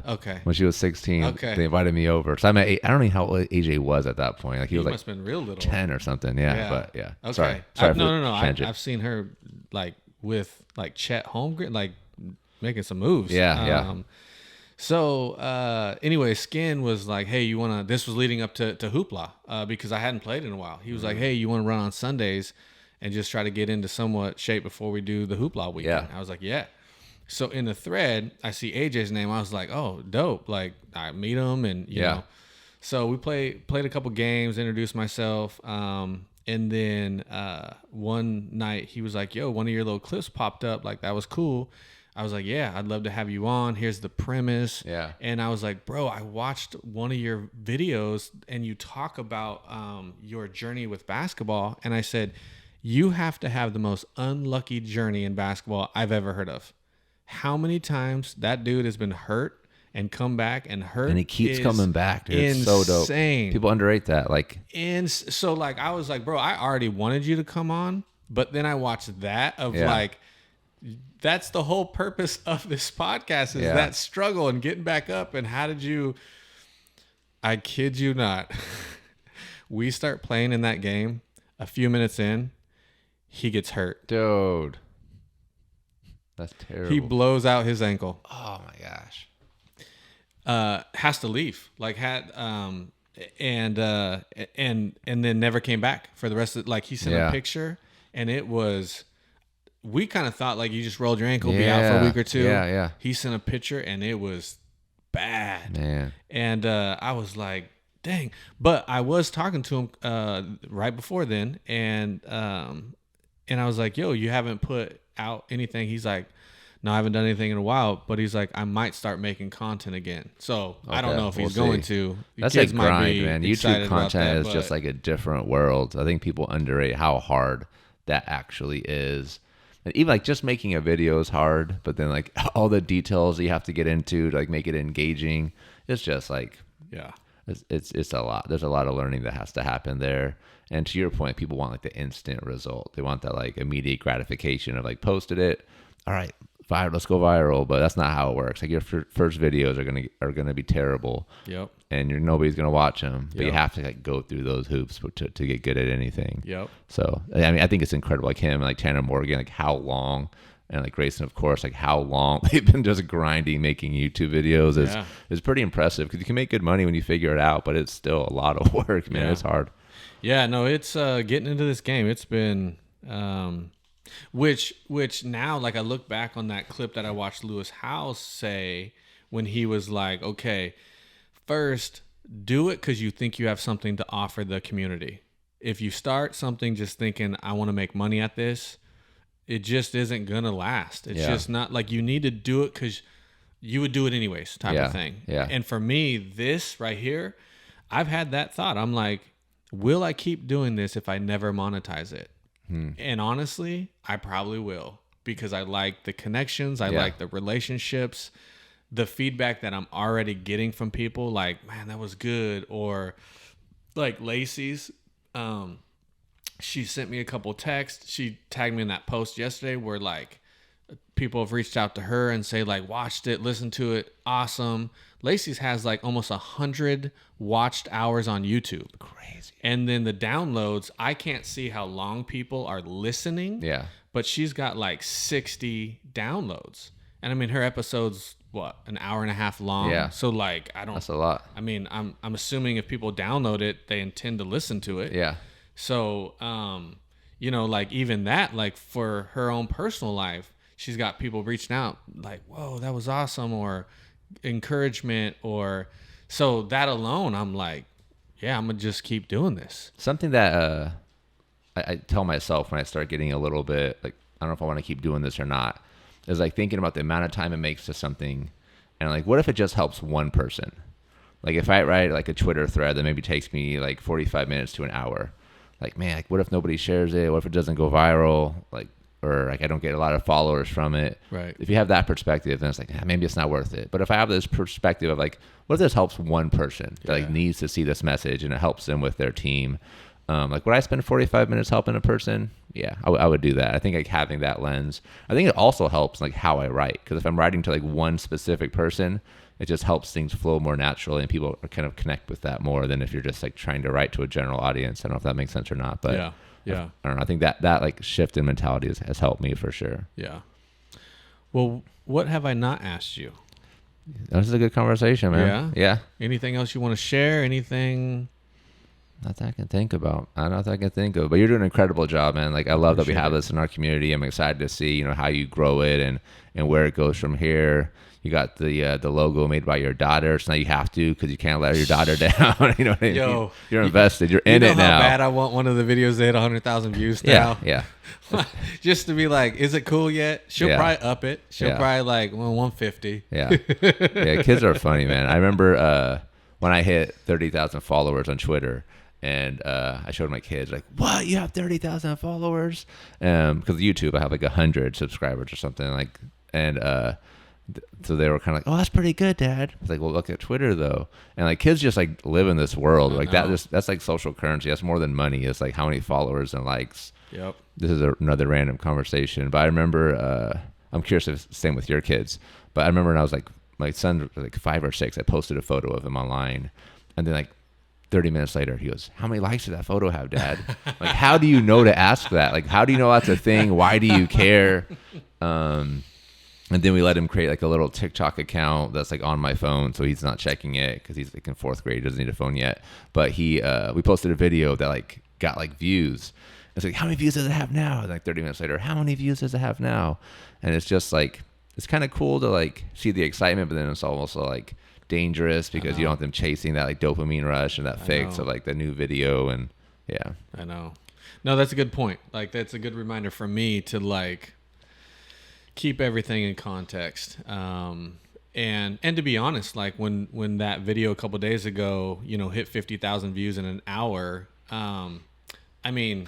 Okay. When she was 16, they invited me over. So I don't know how old AJ was at that point. Like he was must have been real little, 10 or something. Yeah. But yeah. Okay. Sorry. No. I've seen her like with like Chet Holmgren, like making some moves. Yeah. So anyway, Skin was like, hey, you want to, this was leading up to Hoopla because I hadn't played in a while. He was like, hey, you want to run on Sundays and just try to get into somewhat shape before we do the Hoopla weekend? Yeah. I was like, yeah. So in the thread, I see AJ's name. I was like, oh, dope. Like I meet him and, you know. So we played a couple games, introduced myself. And then one night he was like, yo, one of your little clips popped up. Like that was cool. I was like, yeah, I'd love to have you on. Here's the premise. Yeah. And I was like, bro, I watched one of your videos and you talk about your journey with basketball. And I said, you have to have the most unlucky journey in basketball I've ever heard of. How many times that dude has been hurt and come back and hurt. And he keeps coming back, dude. It's so dope. People underrate that. So like, I was like, bro, I already wanted you to come on. But then I watched that of like, that's the whole purpose of this podcast is that struggle and getting back up. And how did you, I kid you not, we start playing in that game. A few minutes in, he gets hurt. Dude. That's terrible. He blows out his ankle. Oh my gosh. Has to leave. Like and then never came back for the rest of like he sent a picture and it was, we kind of thought like you just rolled your ankle, be out for a week or two. Yeah. He sent a picture and it was bad. Man. And I was like, dang. But I was talking to him right before then, and And I was like, yo, you haven't put out anything. He's like, no, I haven't done anything in a while, but he's like, I might start making content again. So I don't know if he's going to. That's a grind, man. YouTube content is just like a different world. I think people underrate how hard that actually is. And even like just making a video is hard, but then like all the details that you have to get into to like make it engaging, it's just like, yeah, it's a lot. There's a lot of learning that has to happen there. And to your point, people want like the instant result. They want that like immediate gratification of like posted it. All right, let's go viral. But that's not how it works. Like your first videos are gonna be terrible. Yep. And nobody's gonna watch them. But Yep. you have to like go through those hoops to get good at anything. Yep. So I mean, I think it's incredible. Like him, like Tanner Morgan, like how long, and like Grayson, of course, like how long they've been just grinding making YouTube videos is pretty impressive because you can make good money when you figure it out. But it's still a lot of work, man. Yeah. It's hard. Yeah, no, it's getting into this game. It's been, which now, like I look back on that clip that I watched Lewis Howes say when he was like, okay, first do it because you think you have something to offer the community. If you start something just thinking, I want to make money at this, it just isn't going to last. It's just not like you need to do it because you would do it anyways type of thing. Yeah. And for me, this right here, I've had that thought. I'm like, will I keep doing this if I never monetize it? And honestly, I probably will because I like the connections. I like the relationships, the feedback that I'm already getting from people like, man, that was good. Or like Lacey's, she sent me a couple texts. She tagged me in that post yesterday where like people have reached out to her and say like, watched it, listened to it. Awesome. Lacey's has like almost 100 watched hours on YouTube. Crazy. And then the downloads, I can't see how long people are listening. Yeah. But she's got like 60 downloads. And I mean, her episode's what, an hour and a half long? Yeah. So like, that's a lot. I mean, I'm assuming if people download it, they intend to listen to it. Yeah. So, like even that, like for her own personal life, she's got people reaching out like, whoa, that was awesome. Or encouragement or so that alone I'm like, yeah, I'm gonna just keep doing this. Something that I tell myself when I start getting a little bit like I don't know if I want to keep doing this or not is like thinking about the amount of time it makes to something and like what if it just helps one person. Like if I write like a Twitter thread that maybe takes me like 45 minutes to an hour, like man, like what if nobody shares it, what if it doesn't go viral, like or like I don't get a lot of followers from it. Right. If you have that perspective, then it's like maybe it's not worth it. But if I have this perspective of like, what if this helps one person that like needs to see this message and it helps them with their team? Like would I spend 45 minutes helping a person? Yeah, I would do that. I think like having that lens. I think it also helps like how I write because if I'm writing to like one specific person, it just helps things flow more naturally and people kind of connect with that more than if you're just like trying to write to a general audience. I don't know if that makes sense or not, but yeah. I don't know. I think that like shift in mentality has helped me for sure. Yeah. Well, what have I not asked you? This is a good conversation, man. Yeah. Anything else you want to share? Anything? Not that I can think about. Not that I can think of. But you're doing an incredible job, man. Like I love that we have this in our community. I'm excited to see, how you grow it and where it goes from here. You got the logo made by your daughter, so now you have to because you can't let your daughter down. You know what I mean? Yo, you're invested. You're in it now. How bad I want one of the videos to hit 100,000 views now. Yeah. Just to be like, is it cool yet? She'll probably up it. She'll probably like 150. Yeah. Kids are funny, man. I remember when I hit 30,000 followers on Twitter. And I showed my kids like, what? You have 30,000 followers? Because YouTube, I have like 100 subscribers or something like. And so they were kind of like, oh, that's pretty good, Dad. I was like, well, look at Twitter though. And like kids just like live in this world like that. That's like social currency. That's more than money. It's like how many followers and likes. Yep. This is another random conversation, but I remember. I'm curious if it's the same with your kids. But I remember when I was like, my son was like 5 or 6. I posted a photo of him online, and then like 30 minutes later, he goes, how many likes did that photo have, Dad? Like, how do you know to ask that? Like, how do you know that's a thing? Why do you care? And then we let him create like a little TikTok account that's like on my phone. So he's not checking it because he's like in 4th grade. He doesn't need a phone yet. But we posted a video that like got like views. It's like, how many views does it have now? And like 30 minutes later, how many views does it have now? And it's just like, it's kind of cool to like see the excitement, but then it's also like dangerous because you don't want them chasing that like dopamine rush and that fix of like the new video. And yeah, I know. No, that's a good point. Like, that's a good reminder for me to like keep everything in context. And to be honest, like when that video a couple of days ago, hit 50,000 views in an hour, I mean,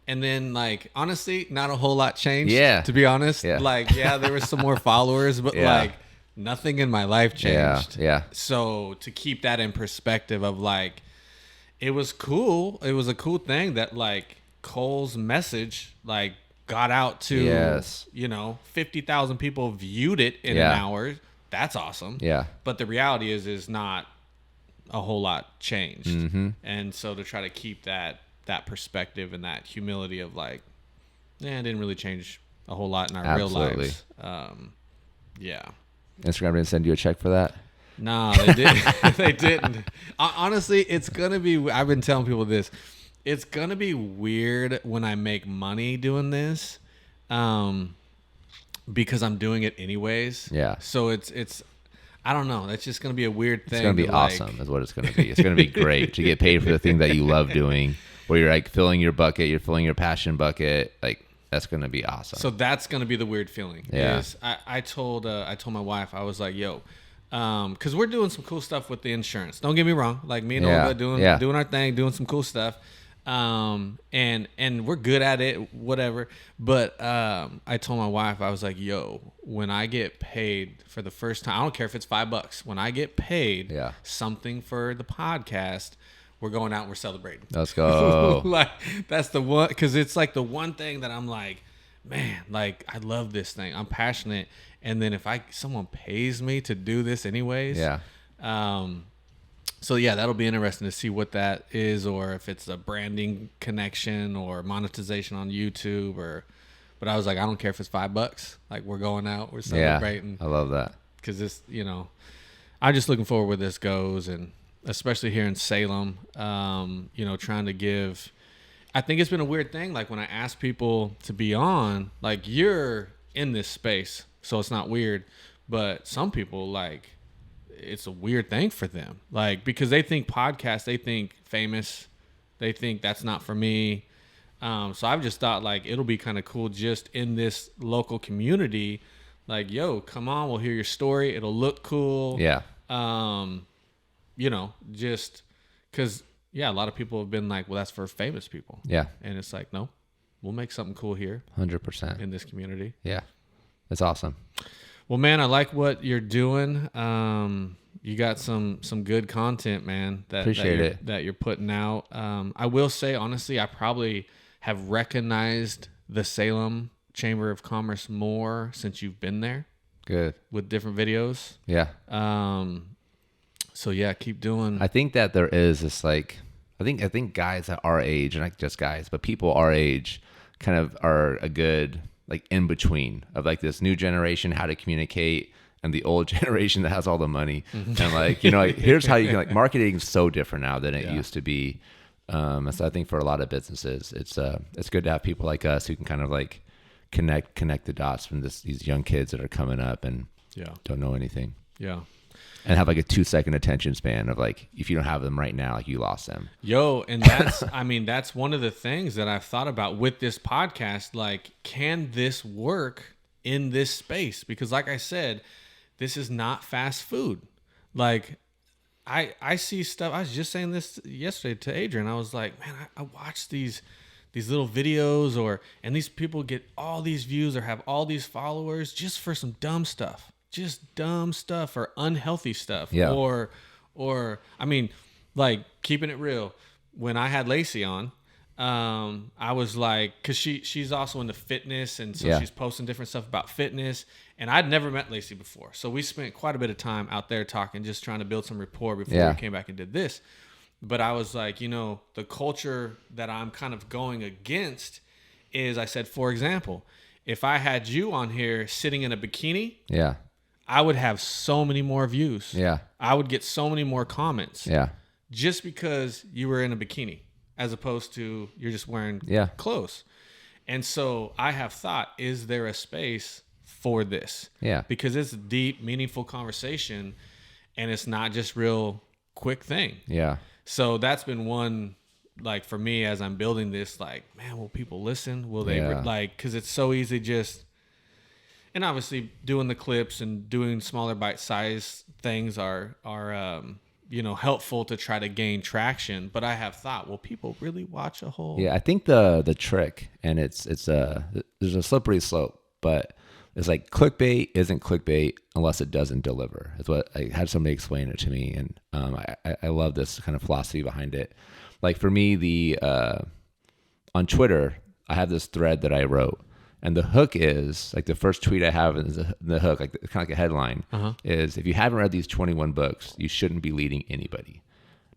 and then like honestly, not a whole lot changed. Yeah. To be honest, Yeah. like there was some more followers, but like nothing in my life changed. Yeah. So to keep that in perspective of like, it was cool. It was a cool thing that like Cole's message like got out to 50,000 people viewed it in an hour. That's awesome. Yeah. But the reality is not a whole lot changed. Mm-hmm. And so to try to keep that perspective and that humility of like, it didn't really change a whole lot in our real lives. Yeah. Instagram didn't send you a check for that? No, they didn't. They didn't. Honestly, it's going to be, I've been telling people this, it's going to be weird when I make money doing this. Because I'm doing it anyways. Yeah. So it's I don't know. It's just going to be a weird thing. It's going to be awesome is what it's going to be. It's going to be great to get paid for the thing that you love doing, where you're like filling your bucket, you're filling your passion bucket. Like, that's going to be awesome. So that's going to be the weird feeling. Yeah. Is I told my wife, I was like, yo, because we're doing some cool stuff with the insurance. Don't get me wrong. Like, me and Olga doing our thing, doing some cool stuff. And we're good at it, whatever. But I told my wife, I was like, yo, when I get paid for the first time, I don't care if it's $5. When I get paid something for the podcast, we're going out and we're celebrating. Let's go. Like, that's the one, because it's like the one thing that I'm like, man, like, I love this thing. I'm passionate. And then if someone pays me to do this anyways, so yeah, that'll be interesting to see what that is, or if it's a branding connection or monetization on YouTube, but I was like, I don't care if it's $5. Like, we're going out, we're celebrating. I love that. Cause this, I'm just looking forward where this goes. And especially here in Salem, trying to give, I think it's been a weird thing. Like, when I ask people to be on, like, you're in this space, so it's not weird, but some people, like, it's a weird thing for them, like, because they think podcast, they think famous, they think that's not for me. So I've just thought, like, it'll be kind of cool just in this local community, like, yo, come on, we'll hear your story, it'll look cool. Just because a lot of people have been like, well, that's for famous people. And it's like, no, we'll make something cool here 100% in this community. It's awesome. Well, man, I like what you're doing. You got some good content, man. That you're putting out. I will say, honestly, I probably have recognized the Salem Chamber of Commerce more since you've been there. Good. With different videos. So yeah, keep doing. I think that there is this, like, I think guys at our age, and not just guys, but people our age, kind of are a good, like, in between of, like, this new generation, how to communicate, and the old generation that has all the money. And, like, like, here's how you can, like, marketing is so different now than it used to be. So I think for a lot of businesses, it's good to have people like us who can kind of, like, connect the dots from these young kids that are coming up and don't know anything. And have, like, a 2-second attention span of, like, if you don't have them right now, like, you lost them. Yo, and that's, I mean, that's one of the things that I've thought about with this podcast. Like, can this work in this space? Because, like I said, this is not fast food. Like, I see stuff. I was just saying this yesterday to Adrian. I was like, man, I watch these little videos, and these people get all these views or have all these followers just for some dumb stuff. Just dumb stuff or unhealthy stuff. Or I mean, like, keeping it real, when I had Lacey on, I was like, because she's also into fitness, and so she's posting different stuff about fitness, and I'd never met Lacey before, so we spent quite a bit of time out there talking, just trying to build some rapport before we came back and did this. But I was like, the culture that I'm kind of going against is, I said, for example, if I had you on here sitting in a bikini, I would have so many more views. I would get so many more comments. Just because you were in a bikini, as opposed to you're just wearing clothes. And so I have thought, is there a space for this? Because it's a deep, meaningful conversation, and it's not just real quick thing. So that's been one like for me as I'm building this, like, man, will people listen? Will they Yeah. like? Because it's so easy just. And obviously, doing the clips and doing smaller bite-sized things are helpful to try to gain traction. But I have thought, will people really watch a whole? Yeah, I think the trick, and it's there's a slippery slope, but it's like clickbait isn't clickbait unless it doesn't deliver. It's what I had somebody explain it to me, and I love this kind of philosophy behind it. Like for me, on Twitter, I have this thread that I wrote. And the hook is, like the first tweet I have is the hook, like kind of like a headline, is if you haven't read these 21 books, you shouldn't be leading anybody.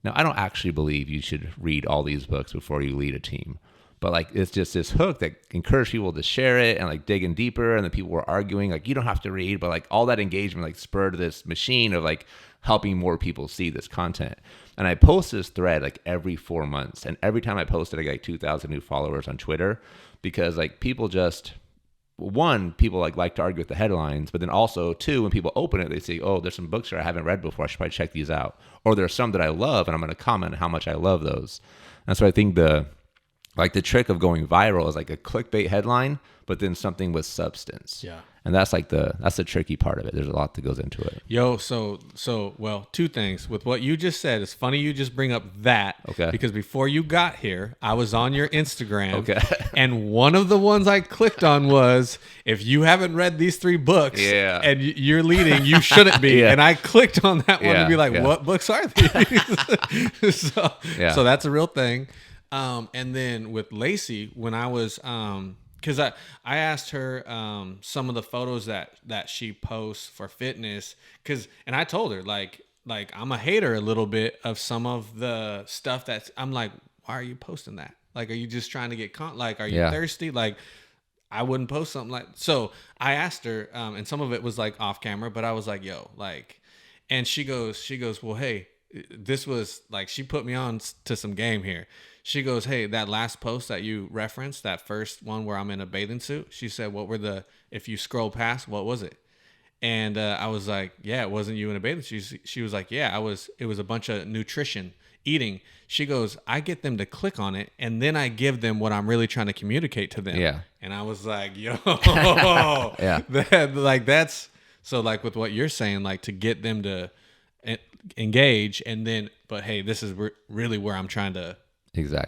Now, I don't actually believe you should read all these books before you lead a team. But like it's just this hook that encouraged people to share it and like dig in deeper. And then people were arguing, like, you don't have to read. But like all that engagement like spurred this machine of like helping more people see this content. And I post this thread like every 4 months. And every time I post it, I get like 2,000 new followers on Twitter. Because like people just, one, people like to argue with the headlines, but then also two, when people open it, they say, oh, there's some books here I haven't read before. I should probably check these out. Or there's some that I love, and I'm going to comment on how much I love those. And so I think the trick of going viral is like a clickbait headline, but then something with substance. Yeah. And that's the tricky part of it. There's a lot that goes into it. Yo, well, two things. With what you just said, it's funny you just bring up that. Okay. Because before you got here, I was on your Instagram. Okay. And one of the ones I clicked on was, if you haven't read these 3 books and you're leading, you shouldn't be. Yeah. And I clicked on that one to be like, yeah. what books are these? So that's a real thing. And then with Lacey, when I was... because I asked her some of the photos that she posts for fitness, and I told her like I'm a hater a little bit of some of the stuff that's, I'm like, why are you posting that? Like, are you just trying to get like, are you thirsty? Like, I wouldn't post something like. So I asked her, and some of it was like off camera, but I was like, yo, like, and she goes, well, hey, this was like, she put me on to some game here. She goes, hey, that last post that you referenced, that first one where I'm in a bathing suit, she said, if you scroll past, what was it? And I was like, yeah, it wasn't you in a bathing suit. She was like, yeah, it was a bunch of nutrition, eating. She goes, I get them to click on it, and then I give them what I'm really trying to communicate to them. Yeah. And I was like, yo, yeah. That's, so like with what you're saying, like to get them to engage, and then, but hey, this is really where I'm trying to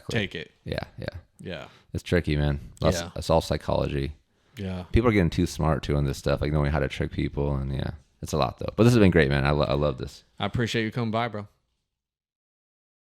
take it. Yeah. It's tricky, man. It's all psychology. Yeah. People are getting too smart too on this stuff, like knowing how to trick people, and it's a lot though. But this has been great, man. I love this. I appreciate you coming by, bro.